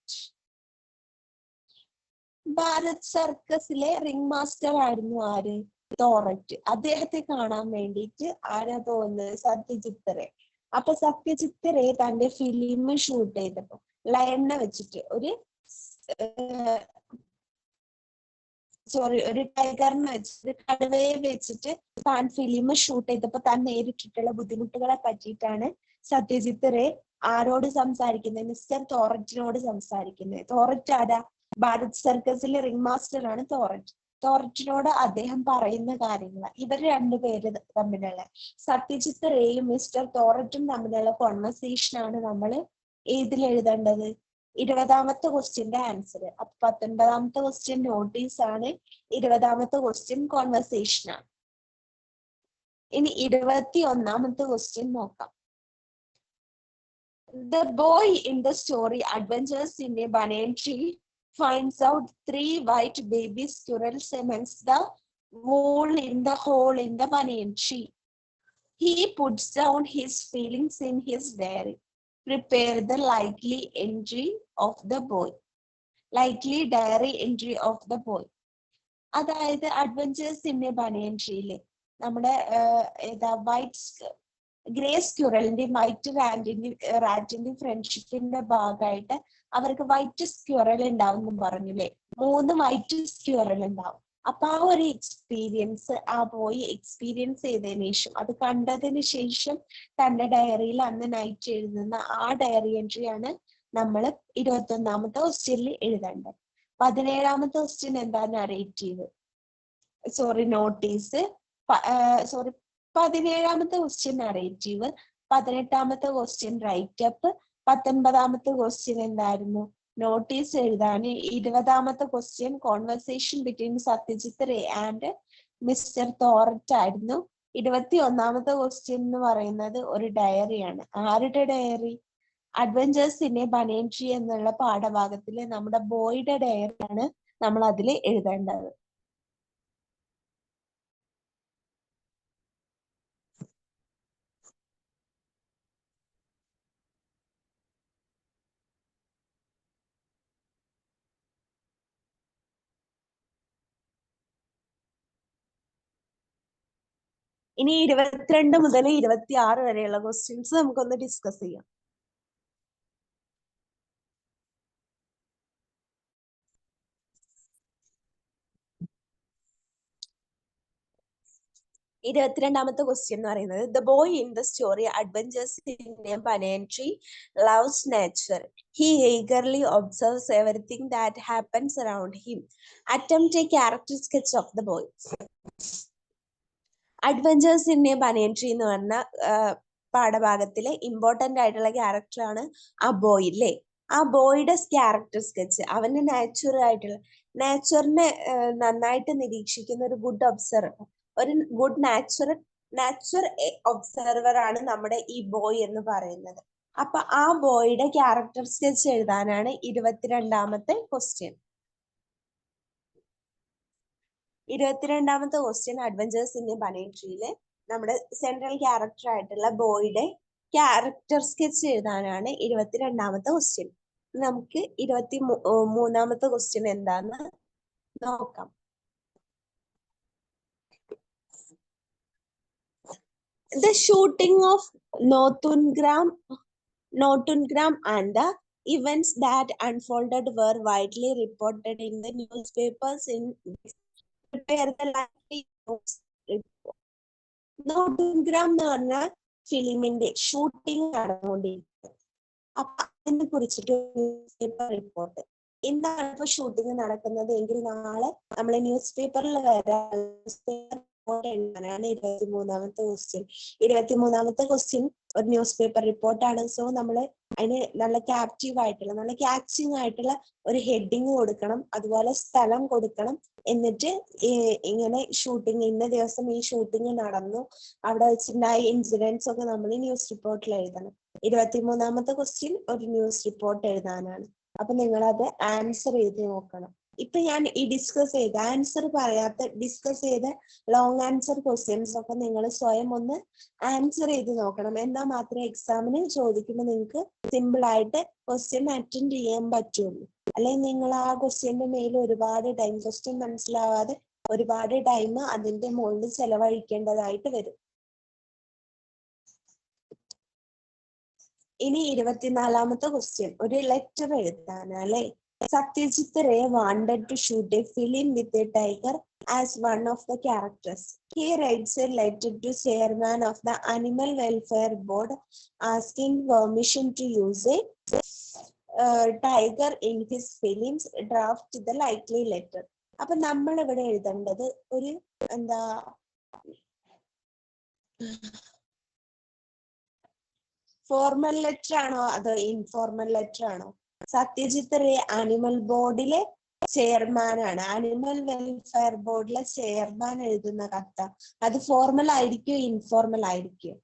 Bharat സർക്കസിലെ ring master ആയിരുന്നു ആര്? തോററ്റ്. അദ്ദേഹത്തെ കാണാൻ വേണ്ടിയിട്ട് ആരാ പോകുന്നത്? സത്യജിത്ത് റേ. അപ്പൊ സത്യജിത്ത് റേ തന്റെ ഫിലിം ഷൂട്ട് ചെയ്തപ്പോ ലയണിനെ വെച്ചിട്ട് ഒരു സോറി, ഒരു ടൈഗറിനെ വെച്ചിട്ട്, കടുവയെ വെച്ചിട്ട് താൻ ഫിലിം ഷൂട്ട് ചെയ്തപ്പോ താൻ നേരിട്ടിട്ടുള്ള ബുദ്ധിമുട്ടുകളെ പറ്റിയിട്ടാണ് സത്യജിത്ത് റേ ആരോട് സംസാരിക്കുന്നത്? മിസ്റ്റർ തോററ്റിനോട് സംസാരിക്കുന്നത്. തോററ്റ് ആരാ? ഭാരത് സർക്കസിലെ റിംഗ് മാസ്റ്റർ ആണ് തോററ്റ്. തോററ്റിനോട് അദ്ദേഹം പറയുന്ന കാര്യങ്ങൾ, ഇവർ രണ്ടുപേര് തമ്മിലുള്ള, സത്യജിത്ത് റേയും മിസ്റ്റർ തോററ്റും തമ്മിലുള്ള കോൺവെർസേഷൻ ആണ് നമ്മൾ ഏതിൽ എഴുതേണ്ടത്? 20ാമത്തെ ക്വസ്റ്റ്യന്റെ ആൻസർ. അപ്പൊ 19ാമത്തെ ക്വസ്റ്റ്യൻ നോട്ടീസ് ആണ്, 20ാമത്തെ ക്വസ്റ്റ്യൻ കോൺവെർസേഷൻ ആണ്. ഇനി 21ാമത്തെ ക്വസ്റ്റ്യൻ നോക്കാം. The boy in the story Adventures in a Banyan Tree finds out 3 white baby squirrels amongst the wool in the hole in the banyan tree. He puts down his feelings in his diary. Prepare the likely entry of the boy. Likely diary entry of the boy. അതായത് adventures in a ബനിയൻ ട്രീയില് നമ്മുടെ white grey സ്ക്യൂറലിന്റെയും white റാറ്റിന്റെയും ഫ്രണ്ട്ഷിപ്പിന്റെ ഭാഗമായിട്ട് അവർക്ക് white squirrel ഉണ്ടാവും എന്ന് പറഞ്ഞില്ലേ? 3 white squirrel ഉണ്ടാവും. അപ്പൊ ആ ഒരു എക്സ്പീരിയൻസ് ആ ബോയ് എക്സ്പീരിയൻസ് ചെയ്തതിനു ശേഷം, അത് കണ്ടതിന് ശേഷം തന്റെ ഡയറിയിൽ അന്ന് നൈറ്റ് എഴുതുന്ന ആ ഡയറി എൻട്രി ആണ് നമ്മൾ 21ാമത്തെ ക്വസ്റ്റ്യനിൽ എഴുതേണ്ടത്. 17ാമത്തെ ക്വസ്റ്റ്യൻ എന്താ? Narrative, sorry notice. 17ാമത്തെ ക്വസ്റ്റ്യൻ നറേറ്റീവ്, 18ാമത്തെ ക്വസ്റ്റ്യൻ റൈറ്റ് അപ്പ്, 19ാമത്തെ ക്വസ്റ്റ്യൻ എന്തായിരുന്നു? നോട്ടീസ് എഴുതാന്. 20ാമത്തെ question conversation between Satyajit Ray and mister Thorat ആയിരുന്നു. 21ാമത്തെ ക്വസ്റ്റ്യൻ എന്ന് പറയുന്നത് ഒരു ഡയറിയാണ്. ആരുടെ diary? Adventures in a banyan tree എന്നുള്ള പാഠഭാഗത്തിലെ നമ്മുടെ ബോയുടെ ഡയറിയാണ് നമ്മൾ അതിൽ എഴുതേണ്ടത്. ഇനി 22 മുതൽ 26 വരെയുള്ള ക്വസ്റ്റ്യൻസ് നമുക്കൊന്ന് ഡിസ്കസ് ചെയ്യാം. ാമത്തെ ക്വസ്റ്റ്യൻ എന്ന് പറയുന്നത്, the boy in the story adventures in a banyan tree loves nature. He eagerly observes everything that happens around him. Attempt a character sketch of the boy. Adventures in a banyan tree എന്ന് പറഞ്ഞ പാഠഭാഗത്തിലെ important ആയിട്ടുള്ള character ആണ് ആ boy അല്ലേ? ആ ബോയുടെ character sketch, അവന്റെ നേച്ചറിനെ നന്നായിട്ട് നിരീക്ഷിക്കുന്ന ഒരു ഗുഡ് ഒബ്സർവർ, ഒരു ഗുഡ് നാച്ചുർ ഒബ്സർവർ ആണ് നമ്മുടെ ഈ ബോയ് എന്ന് പറയുന്നത്. അപ്പൊ ആ ബോയുടെ ക്യാരക്ടർ സ്കെച്ച് എഴുതാനാണ് 22ാമത്തെ ക്വസ്റ്റ്യൻ. 22ാമത്തെ question adventures in a banyan ട്രീയിലെ നമ്മുടെ സെൻട്രൽ ക്യാരക്ടർ ആയിട്ടുള്ള ബോയുടെ ക്യാരക്ടർ സ്കെച്ച് എഴുതാനാണ് 22ാമത്തെ ക്വസ്റ്റ്യൻ. നമുക്ക് 23ാമത്തെ ക്വസ്റ്റ്യൻ എന്താന്ന് നോക്കാം. The shooting of Notungram and the events that unfolded were widely reported in the newspapers in prepare the likely report. നോട്ടുഗ്രാം എന്ന് പറഞ്ഞ ഫിലിമിന്റെ ഷൂട്ടിംഗ് നടന്നുകൊണ്ടിരിക്കുന്നത്. അപ്പൊ അതിനെ കുറിച്ചിട്ട് ന്യൂസ് റിപ്പോർട്ട്. എന്താണ് ഇപ്പൊ ഷൂട്ടിംഗ് നടക്കുന്നത് എങ്കിൽ നാളെ നമ്മൾ ന്യൂസ് പേപ്പറിൽ വരാൻ എഴുതാനാണ് 23ാമത്തെ ക്വസ്റ്റ്യൻ. 23ാമത്തെ ക്വസ്റ്റ്യൻ ഒരു ന്യൂസ് പേപ്പർ റിപ്പോർട്ടാണ്. സോ നമ്മൾ അതിന് നല്ല ക്യാപ്റ്റീവ് ആയിട്ടുള്ള, നല്ല ക്യാച്ചിങ് ആയിട്ടുള്ള ഒരു ഹെഡിങ് കൊടുക്കണം, അതുപോലെ സ്ഥലം കൊടുക്കണം. എന്നിട്ട് ഇങ്ങനെ ഷൂട്ടിംഗ്, ഇന്ന ദിവസം ഈ ഷൂട്ടിംഗ് നടന്നു, അവിടെ വെച്ചിട്ടുണ്ടായ ഇൻസിഡൻസ് ഒക്കെ നമ്മൾ ന്യൂസ് റിപ്പോർട്ടിൽ എഴുതണം. 23ാമത്തെ ക്വസ്റ്റ്യൻ ഒരു ന്യൂസ് റിപ്പോർട്ട് എഴുതാനാണ്. അപ്പൊ നിങ്ങളത് ആൻസർ ചെയ്ത് നോക്കണം. ഇപ്പൊ ഞാൻ ഈ ഡിസ്കസ് ചെയ്ത ലോങ് ആൻസർ ക്വസ്റ്റ്യൻസ് ഒക്കെ നിങ്ങൾ സ്വയം ഒന്ന് ആൻസർ ചെയ്ത് നോക്കണം. എന്നാൽ മാത്രമേ എക്സാമിന് ചോദിക്കുമ്പോൾ നിങ്ങൾക്ക് സിമ്പിൾ ആയിട്ട് ക്വസ്റ്റ്യൻ അറ്റൻഡ് ചെയ്യാൻ പറ്റുള്ളൂ. അല്ലെങ്കിൽ നിങ്ങൾ ആ ക്വസ്റ്റ്യന്റെ മേൽ ഒരുപാട് ടൈം, ക്വസ്റ്റ്യൻ മനസ്സിലാവാതെ ഒരുപാട് ടൈം അതിന്റെ മുകളിൽ ചെലവഴിക്കേണ്ടതായിട്ട് വരും. ഇനി 24ാമത്തെ ക്വസ്റ്റ്യൻ ഒരു letter എഴുതാനല്ലേ? Satyajit Ray wanted to shoot a film with a tiger as one of the characters. He writes a letter to chairman of the Animal Welfare Board asking permission to use a tiger in his films. Draft the likely letter. അപ്പൊ നമ്മൾ ഇവിടെ എഴുതേണ്ടത് ഒരു എന്താ formal letter ആണോ അതോ informal letter ആണോ? Satyajit ray animal ബോർഡിലെ ചെയർമാൻ ആണ്. ആനിമൽ വെൽഫെയർ ബോർഡിലെ ചെയർമാൻ എഴുതുന്ന കത്ത അത് ഫോർമൽ ആയിരിക്കും ഇൻഫോർമൽ ആയിരിക്കും?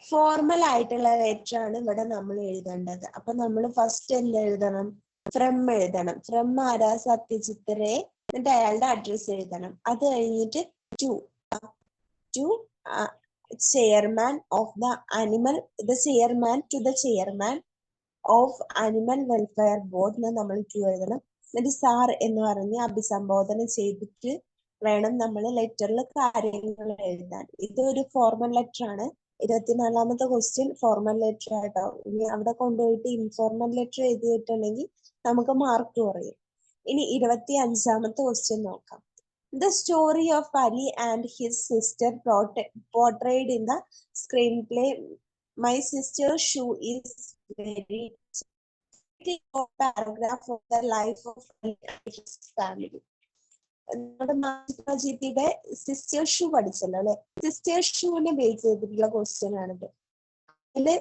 ഫോർമൽ ആയിട്ടുള്ള ലെറ്റർ ആണ് ഇവിടെ നമ്മൾ എഴുതേണ്ടത്. അപ്പൊ നമ്മൾ ഫസ്റ്റ് എന്ത് എഴുതണം? ഫ്രം എഴുതണം. ഫ്രം ആരാ? സത്യജിത്ത് റേ. എന്നിട്ട് അയാളുടെ അഡ്രസ് എഴുതണം. അത് കഴിഞ്ഞിട്ട് to chairman of the animal, the chairman to the chairman of animal welfare board നമ്മൾ എഴുതണം. എന്നിട്ട് സാർ എന്ന് പറഞ്ഞ് അഭിസംബോധന ചെയ്തിട്ട് വേണം നമ്മൾ ലെറ്ററിൽ കാര്യങ്ങൾ എഴുതാൻ. ഇതൊരു ഫോർമൽ ലെറ്റർ ആണ്. 24ാമത്തെ ക്വസ്റ്റ്യൻ ഫോർമൽ ലെറ്റർ ആയിട്ടോ. ഇനി അവിടെ കൊണ്ടുപോയിട്ട് ഇൻഫോർമൽ ലെറ്റർ എഴുതിയിട്ടുണ്ടെങ്കിൽ നമുക്ക് മാർക്ക് കുറയും. ഇനി 25ാമത്തെ ക്വസ്റ്റ്യൻ നോക്കാം. The story of Ali and his sister portrayed in the screenplay My Sister's Shoe is very paragraph of the life of Ali and his family. നമ്മുടെ sister shoe പഠിച്ചല്ലോ അല്ലെ? Sister ഷൂവിനെ base ചെയ്തിട്ടുള്ള question ആണിത്. അതില്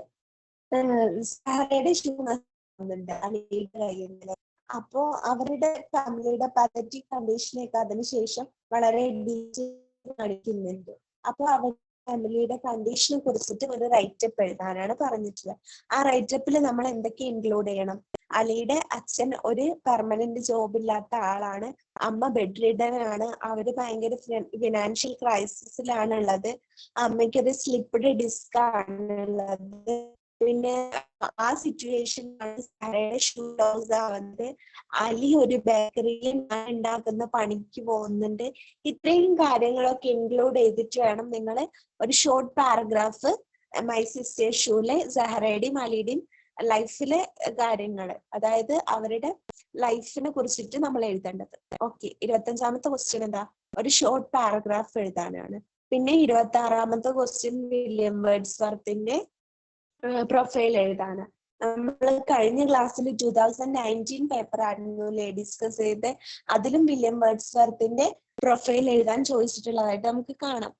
സാറയുടെ shoe നഷ്ടപ്പെടുന്നുണ്ട് അലിയുടെ കയ്യിൽ നിന്ന്. അപ്പോ അവരുടെ ഫാമിലിയുടെ പാത്തറ്റിക് കണ്ടീഷനൊക്കെ അതിനുശേഷം വളരെ ഡീറ്റെയിൽ കാണിക്കുന്നുണ്ട്. അപ്പൊ അവരുടെ ഫാമിലിയുടെ കണ്ടീഷനെ കുറിച്ചിട്ട് ഒരു റൈറ്റപ്പ് എഴുതാനാണ് പറഞ്ഞിട്ടുള്ളത്. ആ റൈറ്റപ്പിൽ നമ്മൾ എന്തൊക്കെ ഇൻക്ലൂഡ് ചെയ്യണം? അലിയുടെ അച്ഛൻ ഒരു പെർമനന്റ് ജോബ് ഇല്ലാത്ത ആളാണ്. അമ്മ ബെഡ് റിഡൻ ആണ്. അവര് ഭയങ്കര ഫിനാൻഷ്യൽ ക്രൈസിസിലാണ് ഉള്ളത്. അമ്മയ്ക്കൊരു സ്ലിപ്ഡ് ഡിസ്ക് ആണുള്ളത്. പിന്നെ ആ സിറ്റുവേഷനിലാണ് ഷൂ ലോസ് ആവുന്നത്. അലി ഒരു ബേക്കറിയിൽ ഉണ്ടാക്കുന്ന പണിക്ക് പോകുന്നുണ്ട്. ഇത്രയും കാര്യങ്ങളൊക്കെ ഇൻക്ലൂഡ് ചെയ്തിട്ട് വേണം നിങ്ങൾ ഒരു ഷോർട്ട് പാരഗ്രാഫ് മൈ സിസ്റ്റർ ഷൂലെ സഹറയുടെയും അലിയുടെയും ലൈഫിലെ കാര്യങ്ങള്, അതായത് അവരുടെ ലൈഫിനെ കുറിച്ചിട്ട് നമ്മൾ എഴുതേണ്ടത്. ഓക്കെ. 25ാമത്തെ ക്വസ്റ്റ്യൻ എന്താ? ഒരു ഷോർട്ട് പാരഗ്രാഫ് എഴുതാനാണ്. പിന്നെ 26ാമത്തെ ക്വസ്റ്റ്യൻ വില്യം വേർഡ്സ്വർത്തിന്റെ പ്രൊഫൈൽ എഴുതാണ്. നമ്മൾ കഴിഞ്ഞ ക്ലാസ്സിൽ 2019 പേപ്പർ ആയിരുന്നു ഡിസ്കസ് ചെയ്ത്. അതിലും വില്യം വേർഡ്സ്വർത്തിന്റെ പ്രൊഫൈൽ എഴുതാൻ ചോദിച്ചിട്ടുള്ളതായിട്ട് നമുക്ക് കാണാം.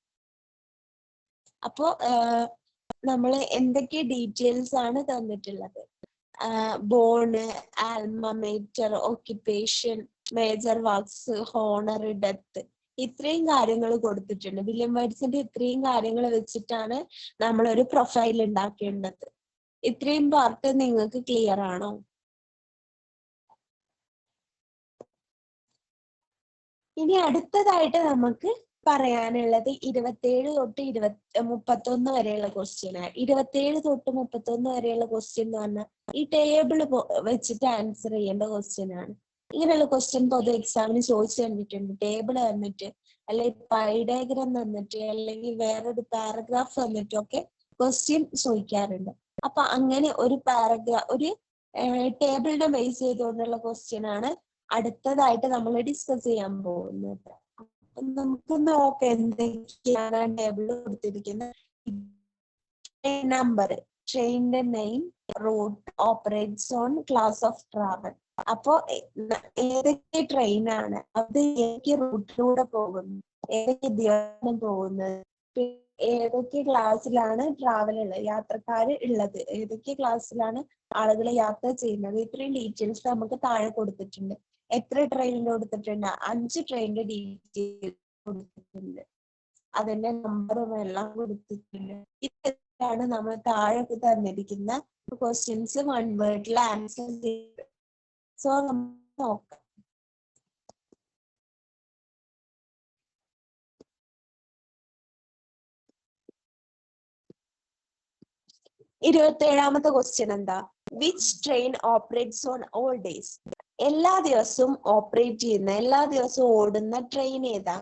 അപ്പോ നമ്മൾ എന്തൊക്കെ ഡീറ്റെയിൽസ് ആണ് തന്നിട്ടുള്ളത്? Born, Alma Mater, occupation, major works, honour, death, ഇത്രയും കാര്യങ്ങൾ കൊടുത്തിട്ടുണ്ട്. വില്യം വേർഡ്സിന്റെ ഇത്രയും കാര്യങ്ങൾ വെച്ചിട്ടാണ് നമ്മൾ ഒരു പ്രൊഫൈൽ ഉണ്ടാക്കേണ്ടത്. ഇത്രയും പാർട്ട് നിങ്ങൾക്ക് ക്ലിയർ ആണോ? ഇനി അടുത്തതായിട്ട് നമുക്ക് പറയാനുള്ളത് 27 തൊട്ട് 31 വരെയുള്ള ക്വസ്റ്റ്യൻ ആണ്. 27 തൊട്ട് 31 വരെയുള്ള ക്വസ്റ്റ്യൻ എന്ന് പറഞ്ഞാൽ ഈ ടേബിൾ വെച്ചിട്ട് ആൻസർ ചെയ്യേണ്ട ക്വസ്റ്റ്യൻ ആണ്. ഇങ്ങനെയുള്ള ക്വസ്റ്റ്യൻ പൊതു എക്സാമിന് ചോദിച്ചു തന്നിട്ടുണ്ട്. ടേബിൾ തന്നിട്ട്, അല്ലെങ്കിൽ പൈ ഡയഗ്രാം തന്നിട്ട്, അല്ലെങ്കിൽ വേറൊരു പാരഗ്രാഫ് തന്നിട്ടൊക്കെ ക്വസ്റ്റ്യൻ ചോദിക്കാറുണ്ട്. അപ്പൊ അങ്ങനെ ഒരു ഒരു ടേബിളിനെ ബേസ് ചെയ്തുകൊണ്ടുള്ള ക്വസ്റ്റ്യൻ ആണ് അടുത്തതായിട്ട് നമ്മൾ ഡിസ്കസ് ചെയ്യാൻ പോകുന്നത്. നമുക്ക് നോക്കാം എന്തൊക്കെയാണ് ടേബിളിൽ കൊടുത്തിരിക്കുന്നത്. നമ്പർ, ട്രെയിനിന്റെ name, route, operates on, class of travel. അപ്പോ ഏതൊക്കെ ട്രെയിൻ ആണ്, അത് ഏതൊക്കെ റൂട്ടിലൂടെ പോകുന്നു, ഏതൊക്കെ ദിവസം പോകുന്നത്, ഏതൊക്കെ ക്ലാസ്സിലാണ് ട്രാവൽ ഉള്ളത്, യാത്രക്കാര് ഉള്ളത്, ഏതൊക്കെ ക്ലാസ്സിലാണ് ആളുകൾ യാത്ര ചെയ്യുന്നത്, ഇത്രയും ഡീറ്റെയിൽസ് നമുക്ക് താഴെ കൊടുത്തിട്ടുണ്ട്. എത്ര ട്രെയിനിൽ കൊടുത്തിട്ടുണ്ട്? 5 ട്രെയിനിന്റെ ഡീറ്റെയിൽസ് കൊടുത്തിട്ടുണ്ട്. അതിന്റെ നമ്പറും എല്ലാം കൊടുത്തിട്ടുണ്ട്. ഇതാണ് നമ്മൾ താഴെ തന്നിരിക്കുന്ന ക്വസ്റ്റ്യൻസ് 1 വേർഡിൽ ആൻസർ ചെയ്ത്. സോ നമുക്ക് നോക്കാം. ഇരുപത്തേഴാമത്തെ ക്വസ്റ്റ്യൻ എന്താ? Which train operates on all days? എല്ലാ ദിവസവും ഓപ്പറേറ്റ് ചെയ്യുന്ന, എല്ലാ ദിവസവും ഓടുന്ന ട്രെയിൻ ഏതാ?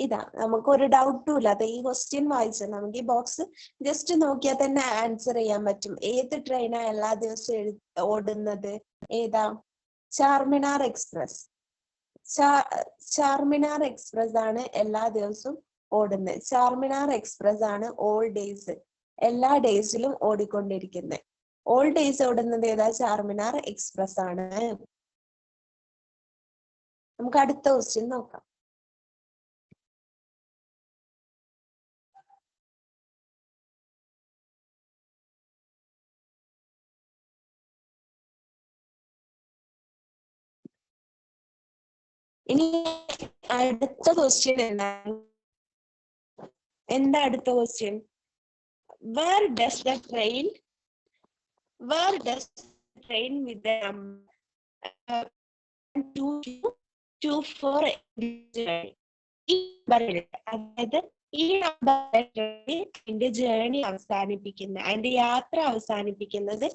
ഇതാ. നമുക്ക് ഒരു ഡൗട്ടും ഇല്ലാത്ത ഈ ക്വസ്റ്റ്യൻ വായിച്ചാൽ നമുക്ക് ഈ ബോക്സ് ജസ്റ്റ് നോക്കിയാൽ തന്നെ ആൻസർ ചെയ്യാൻ പറ്റും. ഏത് ട്രെയിനാ എല്ലാ ദിവസവും ഓടുന്നത്? ഏതാ? ചാർമിനാർ എക്സ്പ്രസ്. ചാർമിനാർ എക്സ്പ്രസ് ആണ് എല്ലാ ദിവസവും ഓടുന്നത്. ചാർമിനാർ എക്സ്പ്രസ് ആണ് ഓൾ ഡേയ്സ്, എല്ലാ ഡേയ്സിലും ഓടിക്കൊണ്ടിരിക്കുന്നത്. ഓൾ ഡേയ്സ് ഓടുന്നത് ഏതാ? ചാർമിനാർ എക്സ്പ്രസ് ആണ്. നമുക്ക് അടുത്ത ക്വസ്റ്റ്യൻ നോക്കാം. ഇനി അടുത്ത ക്വസ്റ്റ്യൻ എന്താ അടുത്ത question? Where does the train with the number 224 അതായത് ഈ നമ്പറിന്റെ ജേർണി അവസാനിപ്പിക്കുന്നത്, അതിന്റെ യാത്ര അവസാനിപ്പിക്കുന്നത്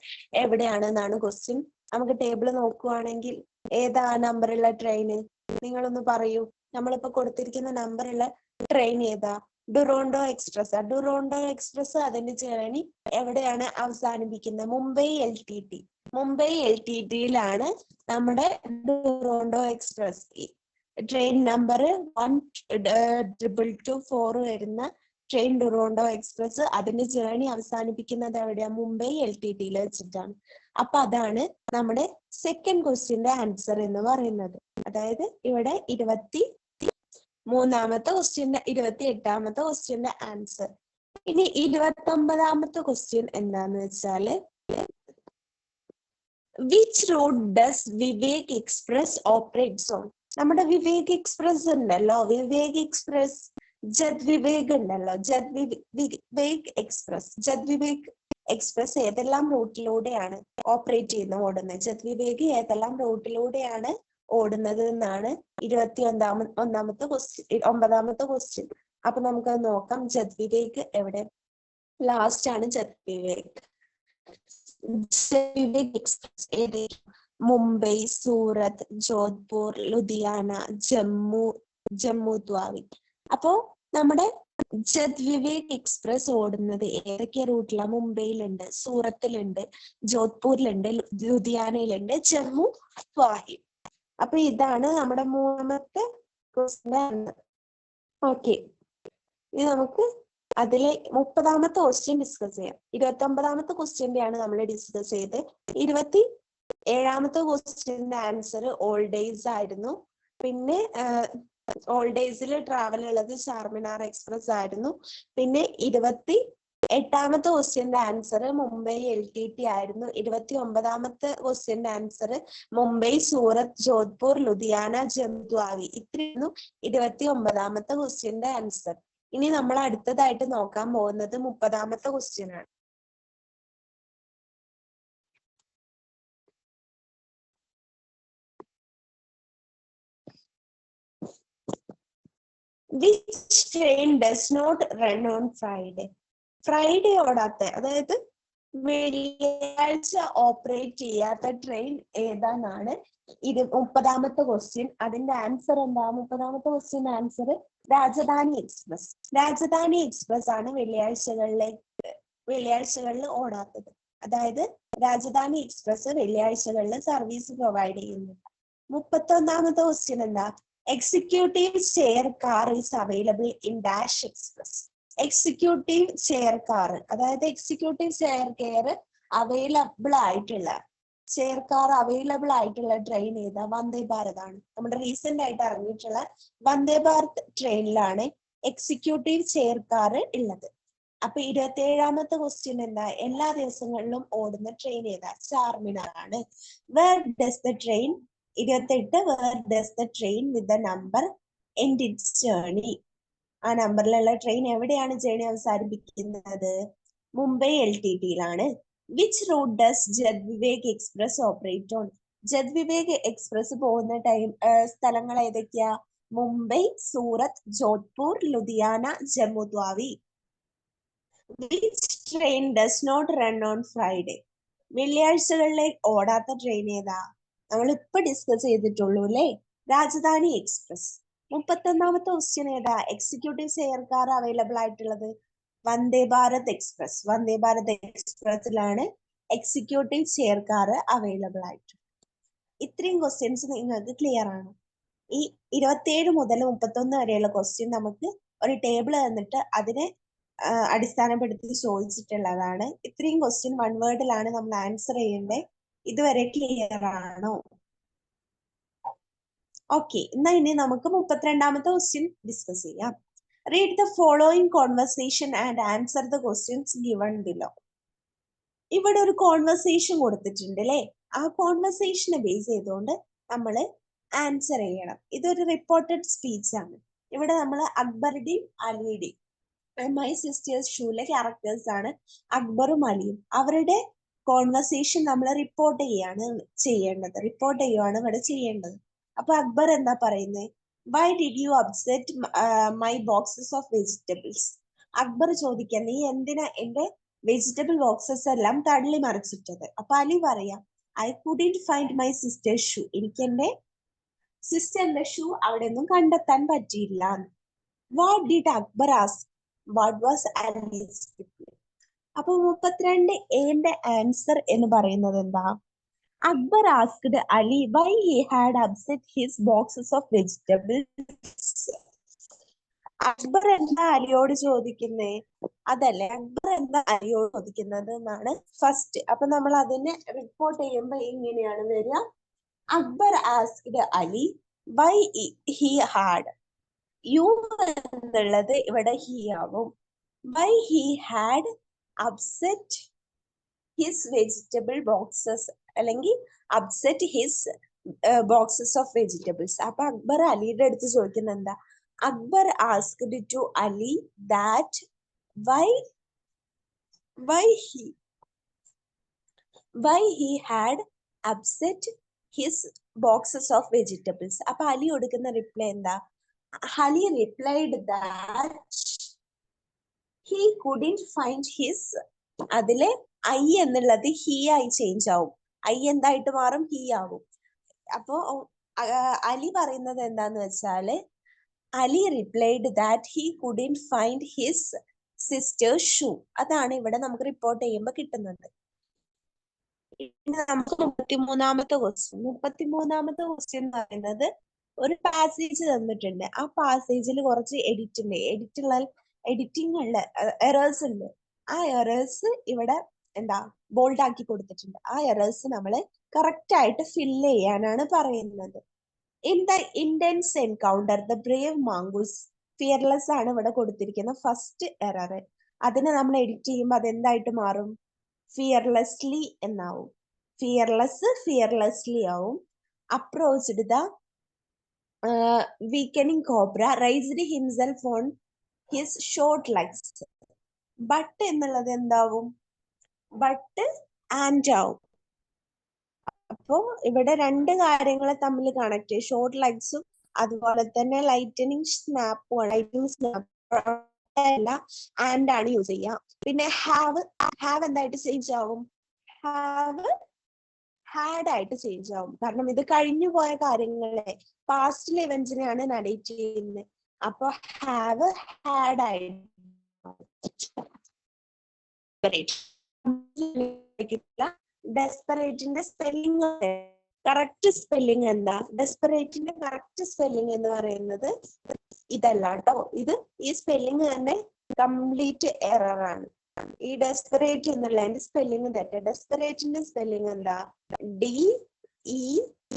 എവിടെയാണെന്നാണ് ക്വസ്റ്റ്യൻ. നമുക്ക് ടേബിൾ നോക്കുവാണെങ്കിൽ ഏതാ നമ്പറുള്ള ട്രെയിന്? നിങ്ങളൊന്ന് പറയൂ. നമ്മളിപ്പോ കൊടുത്തിരിക്കുന്ന നമ്പറുള്ള ട്രെയിൻ ഏതാ? ഡുറോണ്ടോ എക്സ്പ്രസ്. ഡുറോണ്ടോ എക്സ്പ്രസ് അതിന്റെ ജേർണി എവിടെയാണ് അവസാനിപ്പിക്കുന്നത്? മുംബൈ LTT. മുംബൈ LTTയിലാണ് നമ്മുടെ ഡുറോണ്ടോ എക്സ്പ്രസ് ട്രെയിൻ നമ്പർ 1224 വരുന്ന ട്രെയിൻ ഡുറോണ്ടോ എക്സ്പ്രസ് അതിന്റെ ജേർണി അവസാനിപ്പിക്കുന്നത് എവിടെയാ? മുംബൈ LTTയിൽ വെച്ചിട്ടാണ്. അപ്പൊ അതാണ് നമ്മുടെ സെക്കൻഡ് ക്വസ്റ്റ്യന്റെ ആൻസർ എന്ന് പറയുന്നത്. അതായത് ഇവിടെ 23-ാമത്തെ ക്വസ്റ്റ്യന്റെ 28-ാമത്തെ ക്വസ്റ്റ്യന്റെ ആൻസർ. ഇനി 29-ാമത്തെ ക്വസ്റ്റ്യൻ എന്താന്ന് വെച്ചാല്, which route does Vivek express operates on? നമ്മുടെ വിവേക് എക്സ്പ്രസ് ഉണ്ടല്ലോ, വിവേക് എക്സ്പ്രസ്, ജദ് വിവേക് ഉണ്ടല്ലോ, ജദ് വിവേക് എക്സ്പ്രസ് ഏതെല്ലാം റൂട്ടിലൂടെയാണ് ഓപ്പറേറ്റ് ചെയ്യുന്നത്, ഓടുന്നത്? ജദ് വിവേക് ഏതെല്ലാം റൂട്ടിലൂടെയാണ് ഓടുന്നത് എന്നാണ് 29-ാമത്തെ ക്വസ്റ്റ്യൻ. അപ്പൊ നമുക്കത് നോക്കാം. ജദ് വിവേക് എവിടെ? ലാസ്റ്റ് ആണ് ജദ് വിവേക്. എക്സ്പ്രസ് മുംബൈ, സൂറത്ത്, ജോധ്പൂർ, ലുധിയാന, ജമ്മു ത്വാവി. അപ്പോ നമ്മുടെ ജദ് വിവേക് എക്സ്പ്രസ് ഓടുന്നത് ഏതൊക്കെ റൂട്ടിലാണ്? മുംബൈയിലുണ്ട്, സൂറത്തിലുണ്ട്, ജോധ്പൂരിലുണ്ട്, ലുധിയാനയിലുണ്ട്, ജമ്മു ത്വാവി. അപ്പൊ ഇതാണ് നമ്മുടെ 3-ാമത്തെ ക്വസ്റ്റ്യൻ. ഓക്കെ, ഇനി നമുക്ക് അതിലെ 30-ാമത്തെ ക്വസ്റ്റ്യൻ ഡിസ്കസ് ചെയ്യാം. 29-ാമത്തെ ക്വസ്റ്റ്യന്റെ ആണ് നമ്മൾ ഡിസ്കസ് ചെയ്ത്. 27-ാമത്തെ ക്വസ്റ്റ്യന്റെ ആൻസർ ഓൾ ഡേയ്സ് ആയിരുന്നു. പിന്നെ ഓൾ ഡേയ്സിൽ ട്രാവൽ ഉള്ളത് ചാർമിനാർ എക്സ്പ്രസ് ആയിരുന്നു. പിന്നെ 28-ാമത്തെ ക്വസ്റ്റ്യന്റെ ആൻസർ മുംബൈ LTT ആയിരുന്നു. 29-ാമത്തെ ക്വസ്റ്റ്യന്റെ ആൻസർ മുംബൈ, സൂറത്ത്, ജോധ്പൂർ, ലുധിയാന, ജമ്മു ത്വാവി. ഇത്രയായിരുന്നു 29-ാമത്തെ ക്വസ്റ്റ്യന്റെ ആൻസർ. ഇനി നമ്മൾ അടുത്തതായിട്ട് നോക്കാൻ പോകുന്നത് 30-ാമത്തെ ക്വസ്റ്റ്യൻ ആണ്. Which train does not run on Friday? Friday ഓടാത്ത, അതായത് വെള്ളിയാഴ്ച ഓപ്പറേറ്റ് ചെയ്യാത്ത ട്രെയിൻ ഏതാണെന്നാണ് 30-ാമത്തെ ക്വസ്റ്റ്യൻ. അതിന്റെ ആൻസർ എന്താ? 30-ാമത്തെ question answer Rajdhani Express. Rajdhani Express ആണ് വെള്ളിയാഴ്ചകളിൽ ഓടാത്തത്. അതായത് രാജധാനി എക്സ്പ്രസ് വെള്ളിയാഴ്ചകളിൽ സർവീസ് പ്രൊവൈഡ് ചെയ്യുന്നുണ്ട്. 31-ാമത്തെ ക്വസ്റ്റ്യൻ എന്താ? Executive chair car is available in dash express. Executive chair car, അതായത് എക്സിക്യൂട്ടീവ് ചെയർ കാർ അവൈലബിൾ ആയിട്ടുള്ള ട്രെയിൻ ഏതാ? വന്ദേ ഭാരത് ആണ്. നമ്മുടെ റീസെന്റ് ആയിട്ട് ഇറങ്ങിയിട്ടുള്ള Vande Bharat ട്രെയിനിലാണ് executive chair car ഉള്ളത്. അപ്പൊ 27-ാമത്തെ ക്വസ്റ്റ്യൻ എന്താ? എല്ലാ ദിവസങ്ങളിലും ഓടുന്ന ട്രെയിൻ ഏതാ? ചാർമിനാർ ആണ്. Where does the train 28 where does the train with the number end its journey? ആ നമ്പറിലുള്ള ട്രെയിൻ എവിടെയാണ് ജേർണി അവസാനിപ്പിക്കുന്നത്? മുംബൈ LTTയിലാണ്. Which route does the Vivek Express operate on? The Vivek Express പോകുന്ന സ്ഥലങ്ങൾ ഏതൊക്കെയാ? Mumbai, Surat, Jodhpur, Ludhiana, Jammu Tawi. Which train does not run on Friday? വെള്ളിയാഴ്ചകളിലേക്ക് ഓടാത്ത ട്രെയിൻ ഏതാ? നമ്മൾ ഇപ്പൊ ഡിസ്കസ് ചെയ്തിട്ടുള്ളൂ അല്ലേ, രാജധാനി എക്സ്പ്രസ്. 31-ാമത്തെ ക്വസ്റ്റ്യൻ ഏതാ? എക്സിക്യൂട്ടീവ് ചെയർ കാർ അവൈലബിൾ ആയിട്ടുള്ളത് വന്ദേ ഭാരത് എക്സ്പ്രസ്. വന്ദേ ഭാരത് എക്സ്പ്രസിലാണ് എക്സിക്യൂട്ടീവ് ചെയർ കാർ അവൈലബിൾ ആയിട്ടുള്ളത്. ഇത്രയും ക്വസ്റ്റ്യൻസ് നിങ്ങൾക്ക് ക്ലിയർ ആണ്. ഈ 27 മുതൽ 31 വരെയുള്ള ക്വസ്റ്റ്യൻ നമുക്ക് ഒരു ടേബിൾ തന്നിട്ട് അതിനെ അടിസ്ഥാനപ്പെടുത്തി ചോദിച്ചിട്ടുള്ളതാണ്. ഇത്രയും ക്വസ്റ്റ്യൻ 1 വേർഡിലാണ് നമ്മൾ ആൻസർ ചെയ്യേണ്ടത്. ഇതുവരെ ക്ലിയർ ആണോ? ഓക്കെ, എന്നാ ഇനി നമുക്ക് 32ാമത്തെ ക്വസ്റ്റ്യൻ ഡിസ്കസ് ചെയ്യാം. Read the following conversation and answer the questions given below. ഇവിടെ ഒരു കോൺവെർസേഷൻ കൊടുത്തിട്ടുണ്ട് അല്ലെ? ആ കോൺവെർസേഷനെ ബേസ് ചെയ്തുകൊണ്ട് നമ്മൾ ആൻസർ ചെയ്യണം. ഇതൊരു റിപ്പോർട്ടഡ് സ്പീച്ച് ആണ്. ഇവിടെ നമ്മൾ അക്ബറുടെയും അലിയുടെയും മൈ സിസ്റ്റേഴ്സ് ഷൂലെ ക്യാരക്ടേഴ്സ് ആണ് അക്ബറും അലിയും. അവരുടെ കോൺവെർസേഷൻ നമ്മൾ റിപ്പോർട്ട് ചെയ്യുകയാണ് ഇവിടെ ചെയ്യേണ്ടത്. അപ്പൊ അക്ബർ എന്താ പറയുന്നത്? Why did you upset my boxes of vegetables? Akbar ചോദിക്കാൻ, നീ എന്തിനാ എന്റെ വെജിറ്റബിൾ ബോക്സസ് എല്ലാം തള്ളി മറിച്ചിട്ടത്? അപ്പൊ അലി പറയാം, I couldn't find my sister's shoe. എനിക്ക് എന്റെ സിസ്റ്ററിന്റെ ഷൂ അവിടെ ഒന്നും കണ്ടെത്താൻ പറ്റിയില്ല. What did Akbar ask? What was Ali's reply? അപ്പൊ 32A ആൻസർ എന്ന് പറയുന്നത് എന്താ? Akbar asked Ali why he had upset his boxes of vegetables. Akbar എന്താ അലിയോട് ചോദിക്കുന്നേ? അതല്ലേ, അക്ബർ എന്താ അലിയോട് ചോദിക്കുന്നത് എന്നാണ് ഫസ്റ്റ്. അപ്പൊ നമ്മൾ അതിനെ റിപ്പോർട്ട് ചെയ്യുമ്പോൾ ഇങ്ങനെയാണ് വരിക. Akbar asked Ali why he had. You എന്നുള്ളത് ഇവിടെ ഹി ആവും. Why he had upset his vegetable boxes അല്ലെങ്കിൽ upset his boxes of vegetables. അപ്പൊ അക്ബർ അലിയുടെ അടുത്ത് ചോദിക്കുന്നത് എന്താ? Akbar asked to Ali that why he had upset his boxes of vegetables. അപ്പൊ അലി കൊടുക്കുന്ന റിപ്ലൈ എന്താ? Ali replied that he couldn't find his. അതിലെ ഐ എന്നുള്ളത് ഹി ആയി ചേഞ്ച് ആവും. ഐ എന്തായിട്ട് മാറും? ഹി ആവും. അപ്പോ അലി പറയുന്നത് എന്താന്ന് വെച്ചാല്, Ali replied that he couldn't find his sisters shoe. അതാണ് ഇവിടെ നമുക്ക് റിപ്പോർട്ട് ചെയ്യുമ്പോൾ കിട്ടുന്നത്. നമുക്ക് 33ാമത്തെ ക്വസ്റ്റ്യൻ എന്ന് പറയുന്നത്, ഒരു പാസേജ് തന്നിട്ടുണ്ട്. ആ പാസേജിൽ കുറച്ച് എഡിറ്റിംഗ് ഉള്ള എറേഴ്സ് ഉണ്ട്. ആ എറേഴ്സ് ഇവിടെ എന്താ ബോൾഡ് ആക്കി കൊടുത്തിട്ടുണ്ട്. ആ എറേഴ്സ് നമ്മൾ കറക്റ്റ് ആയിട്ട് ഫില്ല് ചെയ്യാനാണ് പറയുന്നത്. In the intense encounter the Brave മാംഗൂസ് fearless ആണ് ഇവിടെ കൊടുത്തിരിക്കുന്ന ഫസ്റ്റ് എറർ. അതിനെ നമ്മൾ എഡിറ്റ് ചെയ്യുമ്പോൾ അതെന്തായിട്ട് മാറും? ഫിയർലെസ്ലി എന്നാവും. ഫിയർലെസ്ലി ആവും. Approached the weakening cobra raised himself on his short legs. But എന്നുള്ളത് എന്താവും? ബട്ട് ആൻഡ് ആവും. അപ്പോ ഇവിടെ രണ്ട് കാര്യങ്ങളെ തമ്മിൽ കണക്ട് ചെയ്യും. ഷോർട്ട് ലെഗ്സും അതുപോലെ തന്നെ ലൈറ്റനിങ് സ്നാപ്പും. അല്ല ആൻഡ് ആണ് യൂസ് ചെയ്യുക. പിന്നെ ഹാവ് എന്തായിട്ട് ചേഞ്ച് ആവും? ഹാവ് ഹാഡ് ആയിട്ട് ചേഞ്ച് ആവും. കാരണം ഇത് കഴിഞ്ഞു പോയ കാര്യങ്ങളെ, പാസ്റ്റ് ഇവന്റ്സിനെയാണ് നരേറ്റ് ചെയ്യുന്നത്. അപ്പൊ ഹാവ് ഹാഡ് ആയിട്ട്. ഡെസ്പറേറ്റിന്റെ സ്പെല്ലിംഗ്, കറക്റ്റ് സ്പെല്ലിംഗ് എന്താ? ഡെസ്പറേറ്റിന്റെ കറക്റ്റ് സ്പെല്ലിംഗ് എന്ന് പറയുന്നത് ഇതല്ല കേട്ടോ. ഈ സ്പെല്ലിംഗ് തന്നെ കംപ്ലീറ്റ് എറർ ആണ്. ഈ ഡെസ്പറേറ്റ് എന്നുള്ളതിന്റെ സ്പെല്ലിംഗ് തെറ്റ. ഡെസ്പറേറ്റിന്റെ സ്പെല്ലിംഗ് എന്താ?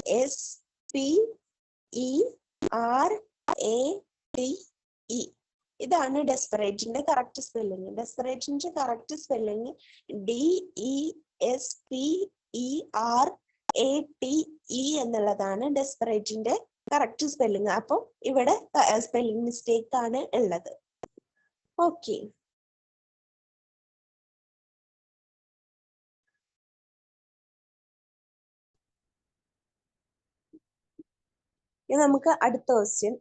DESPERATE. ഇതാണ് ഡെസ്പറേറ്റിന്റെ കറക്റ്റ് സ്പെല്ലിംഗ്. ഡെസ്പറേറ്റിന്റെ കറക്റ്റ് സ്പെല്ലിംഗ് DESPERATE എന്നുള്ളതാണ് ഡെസ്പറേറ്റിന്റെ കറക്റ്റ് സ്പെല്ലിംഗ്. അപ്പൊ ഇവിടെ സ്പെല്ലിംഗ് മിസ്റ്റേക്ക് ആണ് ഉള്ളത്. ഓക്കെ, ഇനി നമുക്ക് അടുത്ത ക്വസ്റ്റ്യൻ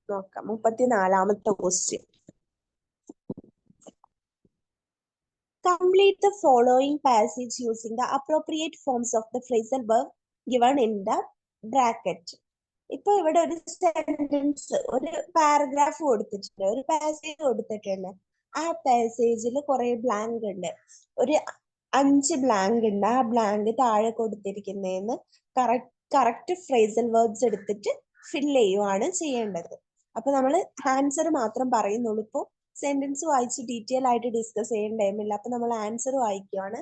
നോക്കാം. 34ാമത്തെ question. Complete the following passage using the appropriate forms of the phrasal verb given in the bracket. ഇപ്പൊ ഇവിടെ ഒരു സെന്റൻസ്, ഒരു പാരഗ്രാഫ് കൊടുത്തിട്ടുണ്ട്, ഒരു പാസേജ് കൊടുത്തിട്ടുണ്ട്. ആ പാസേജിൽ കുറെ ബ്ലാങ്ക് ഉണ്ട്. ഒരു 5 ബ്ലാങ്ക് ഉണ്ട്. ആ ബ്ലാങ്ക് താഴെ കൊടുത്തിരിക്കുന്നതെന്ന് കറക്റ്റ് ഫ്രേസൽ വേർബ്സ് എടുത്തിട്ട് ഫിൽ ചെയ്യുവാണ് ചെയ്യേണ്ടത്. അപ്പൊ നമ്മൾ ആൻസർ മാത്രം പറയുന്നുള്ളൂ. ഇപ്പോൾ സെന്റൻസ് വായിച്ച് ഡീറ്റെയിൽ ആയിട്ട് ഡിസ്കസ് ചെയ്യേണ്ട ടൈമില്ല. അപ്പൊ നമ്മൾ ആൻസർ വായിക്കുവാണ്.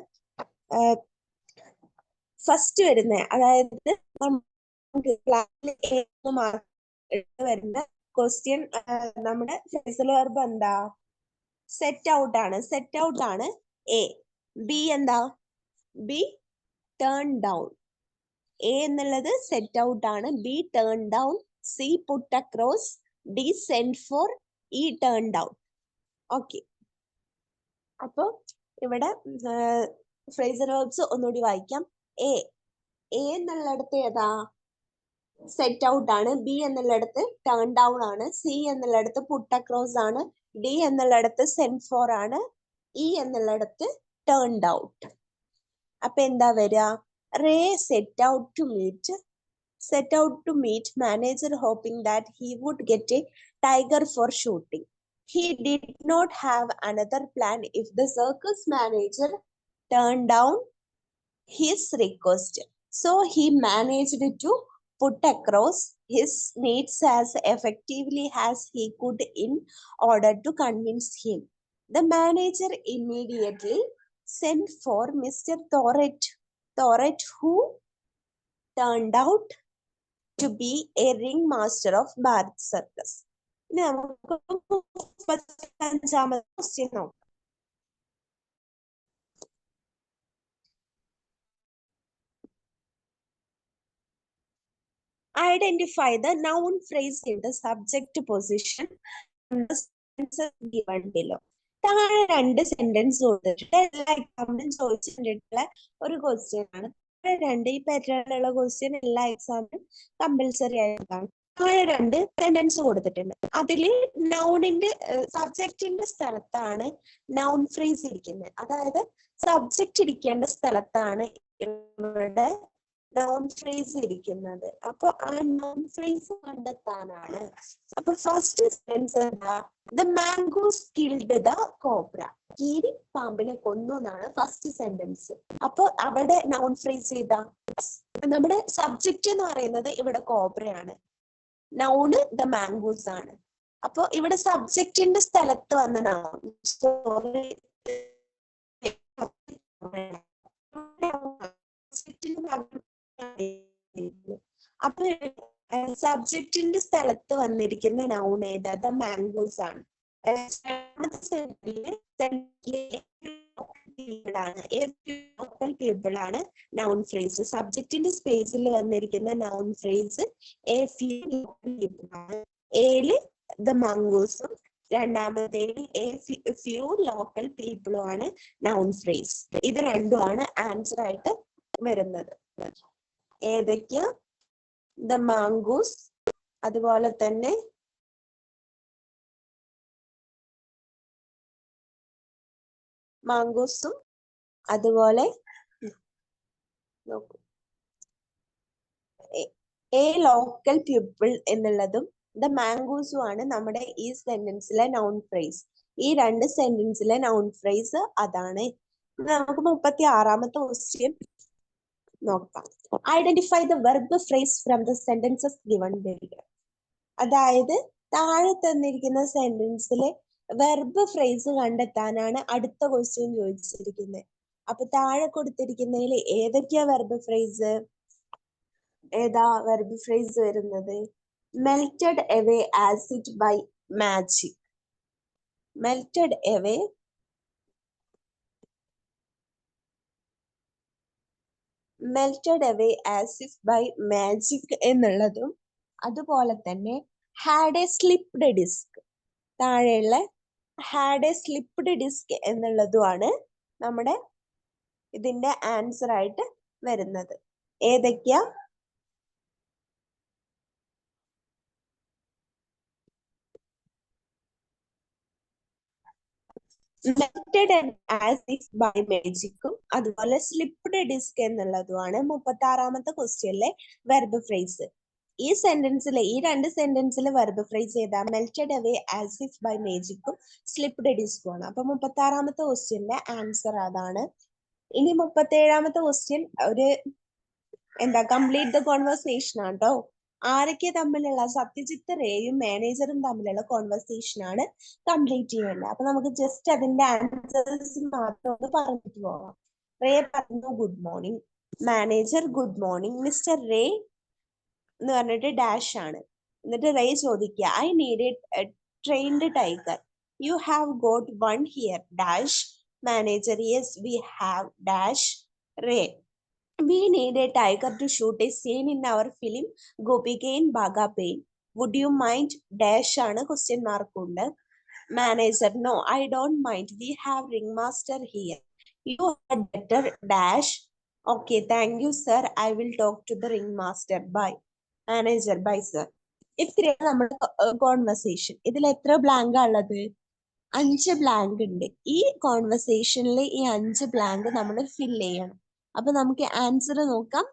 ഫസ്റ്റ് വരുന്ന, അതായത് വരുന്ന ക്വസ്റ്റ്യൻ, നമ്മുടെ ഫ്രേസൽ വെർബ് എന്താ? സെറ്റ് ഔട്ട് ആണ്. സെറ്റ് ഔട്ട് ആണ് എ. ബി എന്താ? B turn down. എ എന്നുള്ളത് സെറ്റ് ഔട്ട് ആണ്. B turn down. C put across. D send for. E turn down. Okay. അപ്പൊ ഇവിടെ ഫ്രേസൽ വെർബ്സ് ഒന്നുകൂടി വായിക്കാം. എ എന്നുള്ളിടത്ത് ഏതാ? സെറ്റ് ഔട്ട് ആണ്. ബി എന്നുള്ളിടത്ത് ടേൺ ഡൗൺ ആണ്. സി എന്നുള്ളിടത്ത് പുട്ട് അക്രോസ് ആണ്. ഡി എന്നുള്ളിടത്ത് സെൻഡ് ഫോർ ആണ്. ഇ എന്നുള്ളിടത്ത് ടേൺഡ് ഔട്ട്. അപ്പൊ എന്താ വരിക? Ray set out to meet manager hoping that he would get a tiger for shooting. He did not have another plan if the circus manager turned down his request. So he managed to put across his needs as effectively as he could in order to convince him. The manager immediately sent for Mr. Thorett, who turned out to be a ringmaster of Bharat Circus. നമുക്ക് 35ാമത്തെ question നോക്കാം. Identify the noun phrase in the subject position in the sentences given below. താഴെ 2 sentence കൊടുത്തിട്ട് എല്ലാ എക്സാമിനും ചോദിച്ചിട്ടുള്ള ഒരു question ആണ്. 2 ഈ പാറ്റേണിലുള്ള question എല്ലാ എക്സാമിനും കമ്പൽസറി ആയിട്ടാണ്. താഴെ 2 സെന്റൻസ് കൊടുത്തിട്ടുണ്ട്. അതില് നൗണിന്റെ സബ്ജക്റ്റിന്റെ സ്ഥലത്താണ് നൗൺ ഫ്രേസ് ഇരിക്കുന്നത്. അതായത് സബ്ജക്റ്റ് ഇരിക്കേണ്ട സ്ഥലത്താണ് ഇവിടെ നൗൺ ഫ്രേസ് ഇരിക്കുന്നത്. അപ്പൊ ആ നൗൺ ഫ്രേസ് കണ്ടെത്താനാണ്. അപ്പൊ ഫസ്റ്റ് സെന്റൻസ് എന്താ? The mangoes killed the cobra. കീരി പാമ്പിനെ കൊന്നു എന്നാണ് ഫസ്റ്റ് സെന്റൻസ്. അപ്പൊ അവിടെ നൗൺ ഫ്രേസ് ചെയ്താ നമ്മുടെ സബ്ജക്റ്റ് എന്ന് പറയുന്നത് ഇവിടെ കോബ്രയാണ്, നൗണ് ദ മാംഗോസ് ആണ്. അപ്പൊ ഇവിടെ സബ്ജക്റ്റിന്റെ സ്ഥലത്ത് വന്ന നൗൺ അപ്പൊ സബ്ജക്റ്റിന്റെ സ്ഥലത്ത് വന്നിരിക്കുന്ന നൗൺ ഏതാ? ദ മാംഗോസ് ആണ്. ലോക്കൽ പീപ്പിൾ ആണ് നൗൺ ഫ്രേസ്. സബ്ജക്റ്റിന്റെ സ്പേസിൽ വന്നിരിക്കുന്ന noun phrase A few local people ആണ്. എയില് ദ മാംഗോസും രണ്ടാമത്തേല് എ ഫ്യൂ ലോക്കൽ പീപ്പിളും ആണ് നൗൺ ഫ്രേസ്. ഇത് രണ്ടുമാണ് ആൻസർ ആയിട്ട് വരുന്നത്. ഏതൊക്കെയാ? ദ മാംഗോസ്, അതുപോലെ തന്നെ മാംഗോസും, അതുപോലെ എ ലോക്കൽ പീപ്പിൾ എന്നുള്ളതും ദ മാംഗോസും ആണ് നമ്മുടെ ഈ സെന്റൻസിലെ നൗൺ ഫ്രേസ്. ഈ 2 സെന്റൻസിലെ നൗൺ ഫ്രേസ് അതാണ്. നമുക്ക് 36ാമത്തെ ക്വസ്റ്റ്യൻ നോക്കാം. Identify the verb phrase from the sentences given below. അതായത് താഴെ തന്നിരിക്കുന്ന സെന്റൻസിലെ വെർബ് ഫ്രേസ് കണ്ടെത്താനാണ് അടുത്ത ക്വസ്റ്റ്യൻ ചോദിച്ചിരിക്കുന്നത്. അപ്പൊ താഴെ കൊടുത്തിരിക്കുന്നതിൽ ഏതൊക്കെയാ വെർബ് ഫ്രേസ്? ഏതാ വെർബ് ഫ്രേസ് വരുന്നത്? Melted away as it by magic. Melted away as if by magic എന്നുള്ളതും, അതുപോലെ തന്നെ ഹാഡ് എ സ്ലിപ്ഡ് ഡിസ്ക്, താഴെയുള്ള ഹാഡ് എ സ്ലിപ്ഡ് ഡിസ്ക് എന്നുള്ളതുമാണ് നമ്മുടെ ഇതിന്റെ ആൻസർ ആയിട്ട് വരുന്നത്. ഏതൊക്കെയാ? മെൽറ്റഡ് ആസ് ഇഫ് ബൈ മാജിക്കും അതുപോലെ സ്ലിപ്ഡ് ഡിസ്ക് എന്നുള്ളതുമാണ് 36ാമത്തെ ക്വസ്റ്റ്യനിലെ വെർബ് ഫ്രേസ്. ഈ സെന്റൻസിലെ ഈ 2 സെന്റൻസിലെ വെർബ് ഫ്രേസ് ചെയ്താൽ melted away as if by മാജിക്കും സ്ലിപ്ഡ് ഡിസ്കും ആണ്. അപ്പൊ 36ാമത്തെ ക്വസ്റ്റ്യന്റെ ആൻസർ അതാണ്. ഇനി 37ാമത്തെ ക്വസ്റ്റ്യൻ ഒരു എന്താ കംപ്ലീറ്റ് ദ കോൺവെർസേഷൻ ആണ് കേട്ടോ. ആരൊക്കെ തമ്മിലുള്ള സത്യജിത്ത് റേയും മാനേജറും തമ്മിലുള്ള കോൺവെർസേഷൻ ആണ് കംപ്ലീറ്റ് ചെയ്യേണ്ടത്. അപ്പൊ നമുക്ക് ജസ്റ്റ് അതിന്റെ ആൻസേഴ്സ് മാത്രം ഒന്ന് പറഞ്ഞിട്ട് പോവാം. റേ പറഞ്ഞു good morning, manager good morning, mister Ray എന്ന് പറഞ്ഞിട്ട് ഡാഷ് ആണ്. എന്നിട്ട് റേ ചോദിക്കുക I need a trained tiger, you have got one here dash. Manager yes we have dash. Ray we need a tiger to shoot a scene in our film Gopika in Baga Pain. Would you mind dash ആണ് question mark ഉണ്ട്. Manager no I don't mind, we have ringmaster here, you had better dash. Okay thank you sir, I will talk to the ringmaster, bye. Manager bye sir. ഇത്രയാണ് നമ്മുടെ conversation. ഇതിൽ എത്ര blank ഉള്ളത്? 5 blank ഉണ്ട്. ഈ കോൺവെർസേഷനിൽ ഈ 5 blank നമ്മൾ ഫിൽ ചെയ്യണം. അപ്പൊ നമുക്ക് ആൻസർ നോക്കാം.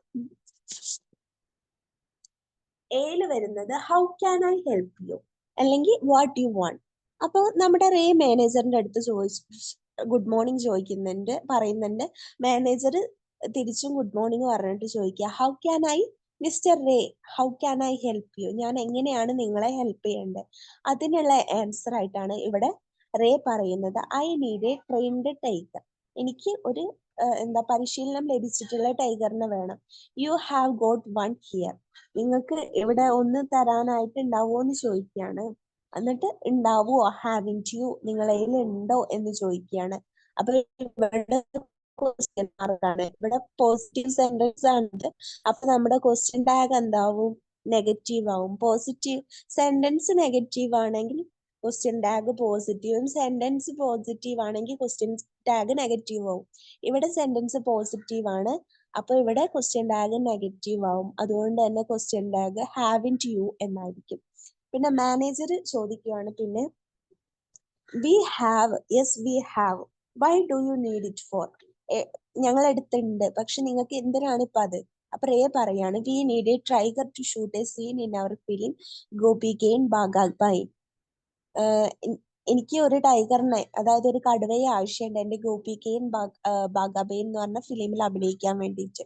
എയില് വരുന്നത് how can I help you അല്ലെങ്കിൽ വാട്ട് യു വാണ്ട്. അപ്പൊ നമ്മുടെ റേ മാനേജറിന്റെ അടുത്ത് ഗുഡ് മോർണിംഗ് പറയുന്നുണ്ട്. മാനേജർ തിരിച്ചും ഗുഡ് മോർണിംഗ് പറഞ്ഞിട്ട് ചോദിക്കുക how can I mister Ray how can I help you, ഞാൻ എങ്ങനെയാണ് നിങ്ങളെ ഹെൽപ്പ് ചെയ്യേണ്ടത്? അതിനുള്ള ആൻസർ ആയിട്ടാണ് ഇവിടെ റേ പറയുന്നത് I need a trained tiger, എനിക്ക് ഒരു എന്താ പരിശീലനം ലഭിച്ചിട്ടുള്ള ടൈഗറിനെ വേണം. U have got one here, നിങ്ങൾക്ക് ഇവിടെ ഒന്ന് തരാനായിട്ട് ഉണ്ടാവുമോ എന്ന് ചോദിക്കുകയാണ്. എന്നിട്ട് ഉണ്ടാവുമോ ഹാവിങ് യു, നിങ്ങളെ ഉണ്ടോ എന്ന് ചോദിക്കുകയാണ്. അപ്പൊ ഇവിടെ ക്വസ്റ്റ്യൻ മാർക്കാണ്, ഇവിടെ പോസിറ്റീവ് സെന്റൻസ് ആണ്. അപ്പൊ നമ്മുടെ ക്വസ്റ്റ്യൻ ടാഗ് എന്താവും? നെഗറ്റീവ് ആവും. പോസിറ്റീവ് സെന്റൻസ് നെഗറ്റീവ് ആണെങ്കിൽ ക്വസ്റ്റ്യൻ ടാഗ് പോസിറ്റീവും, സെന്റൻസ് പോസിറ്റീവ് ആണെങ്കിൽ ക്വസ്റ്റ്യൻ ടാഗ് നെഗറ്റീവ് ആവും. ഇവിടെ സെന്റൻസ് പോസിറ്റീവ് ആണ്, അപ്പൊ ഇവിടെ ക്വസ്റ്റ്യൻ ടാഗ് നെഗറ്റീവ് ആവും. അതുകൊണ്ട് തന്നെ ക്വസ്റ്റ്യൻ ടാഗ് ഹാവിൻറ്റ് യു എന്നായിരിക്കും. പിന്നെ മാനേജർ ചോദിക്കുകയാണ് പിന്നെ we have, yes we have, why do you need it for, ഞങ്ങൾ എടുത്തിട്ടുണ്ട് പക്ഷെ നിങ്ങൾക്ക് എന്തിനാണ് ഇപ്പൊ അത്? അപ്പൊ റേ പറയാണ് we need a tiger to shoot a scene in our film Goopy Gyne Bagha Byne. എനിക്ക് ഒരു ടൈഗറിനെ, അതായത് ഒരു കടുവയെ ആവശ്യമുണ്ട് എന്റെ ഗോപികയും ബാഗാബൈൻ എന്ന് പറഞ്ഞ ഫിലിമിൽ അഭിനയിക്കാൻ വേണ്ടിയിട്ട്.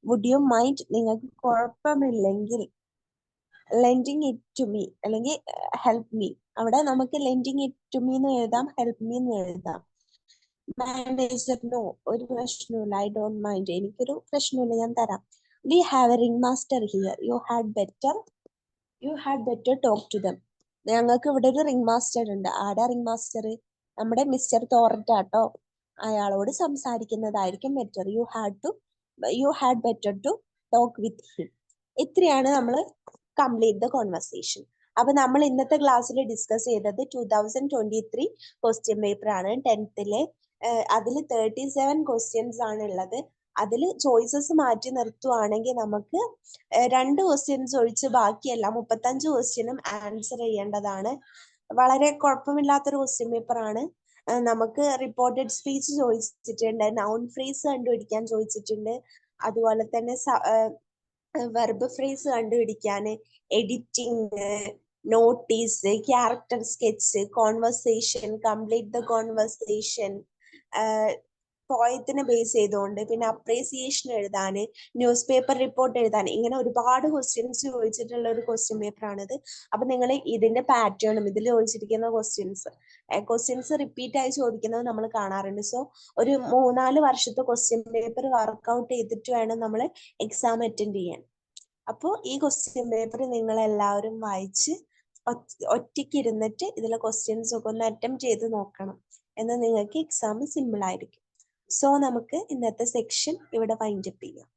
വുഡ് യു മൈൻഡ്, നിങ്ങൾക്ക് കുഴപ്പമില്ലെങ്കിൽ ലെൻഡിങ് ഇറ്റ് ടു മീ അല്ലെങ്കിൽ ഹെൽപ്പ് മീ. അവിടെ നമുക്ക് ലെൻഡിങ് ഇറ്റ് ടു മീ എന്ന് എഴുതാം, ഹെൽപ്പ് മീ എന്ന് എഴുതാം. മാനേജർ നോ, ഒരു പ്രശ്നമില്ല, ഐ ഡോണ്ട് മൈൻഡ്, എനിക്കൊരു പ്രശ്നമില്ല, ഞാൻ തരാം. We have a ring master here, you had better talk to them. ഞങ്ങൾക്ക് ഇവിടെ ഒരു റിംഗ് മാസ്റ്റർ ഉണ്ട്. ആരാ റിംഗ് മാസ്റ്റർ? നമ്മുടെ മിസ്റ്റർ തോററ്റാട്ടോ. അയാളോട് സംസാരിക്കുന്നതായിരിക്കും better. You had better to talk with him. ഇത്രയാണ് നമ്മൾ കംപ്ലീറ്റ് ദ കോൺവെർസേഷൻ. അപ്പൊ നമ്മൾ ഇന്നത്തെ ക്ലാസ്സിൽ ഡിസ്കസ് ചെയ്തത് 2023 ക്വസ്റ്റ്യൻ പേപ്പർ ആണ്, 10th അതിൽ 37 ക്വസ്റ്റ്യൻസ് ആണ് ഉള്ളത്. അതിൽ ചോയ്സസ് മാറ്റി നിർത്തുവാണെങ്കിൽ നമുക്ക് 2 ക്വസ്റ്റ്യൻസ് ഒഴിച്ച് ബാക്കിയെല്ലാം 35 ക്വസ്റ്റ്യനും ആൻസർ ചെയ്യേണ്ടതാണ്. വളരെ കുഴപ്പമില്ലാത്തൊരു ക്വസ്റ്റ്യൻ പേപ്പർ ആണ്. നമുക്ക് റിപ്പോർട്ടഡ് സ്പീച്ച് ചോദിച്ചിട്ടുണ്ട്, നൗൺ ഫ്രേസ് കണ്ടുപിടിക്കാൻ ചോദിച്ചിട്ടുണ്ട്, അതുപോലെ തന്നെ വെർബ് ഫ്രേസ് കണ്ടുപിടിക്കാൻ, editing, notice, character sketch, conversation, complete the conversation, പോയത്തിനെ ബേസ് ചെയ്തുകൊണ്ട്, പിന്നെ അപ്രീസിയേഷൻ എഴുതാന്, ന്യൂസ് പേപ്പർ റിപ്പോർട്ട് എഴുതാൻ, ഇങ്ങനെ ഒരുപാട് ക്വസ്റ്റ്യൻസ് ചോദിച്ചിട്ടുള്ള ഒരു ക്വസ്റ്റ്യൻ പേപ്പർ ആണിത്. അപ്പൊ നിങ്ങൾ ഇതിന്റെ പാറ്റേണും ഇതിൽ ചോദിച്ചിരിക്കുന്ന ക്വസ്റ്റ്യൻസ് റിപ്പീറ്റ് ആയി ചോദിക്കുന്നത് നമ്മൾ കാണാറുണ്ട്. സോ ഒരു 3-4 വർഷത്തെ ക്വസ്റ്റ്യൻ പേപ്പർ വർക്ക്ഔട്ട് ചെയ്തിട്ട് വേണം നമ്മൾ എക്സാം അറ്റൻഡ് ചെയ്യാൻ. അപ്പോൾ ഈ ക്വസ്റ്റ്യൻ പേപ്പർ നിങ്ങൾ എല്ലാവരും വായിച്ച് ഒറ്റയ്ക്ക് ഇരുന്നിട്ട് ഇതിലെ ക്വസ്റ്റ്യൻസ് ഒക്കെ ഒന്ന് അറ്റംപ്റ്റ് ചെയ്ത് നോക്കണം, എന്നാൽ നിങ്ങൾക്ക് എക്സാം സിമ്പിൾ ആയിരിക്കും. സോ നമുക്ക് ഇന്നത്തെ സെക്ഷൻ ഇവിടെ വൈൻഡ് അപ്പ് ചെയ്യാം.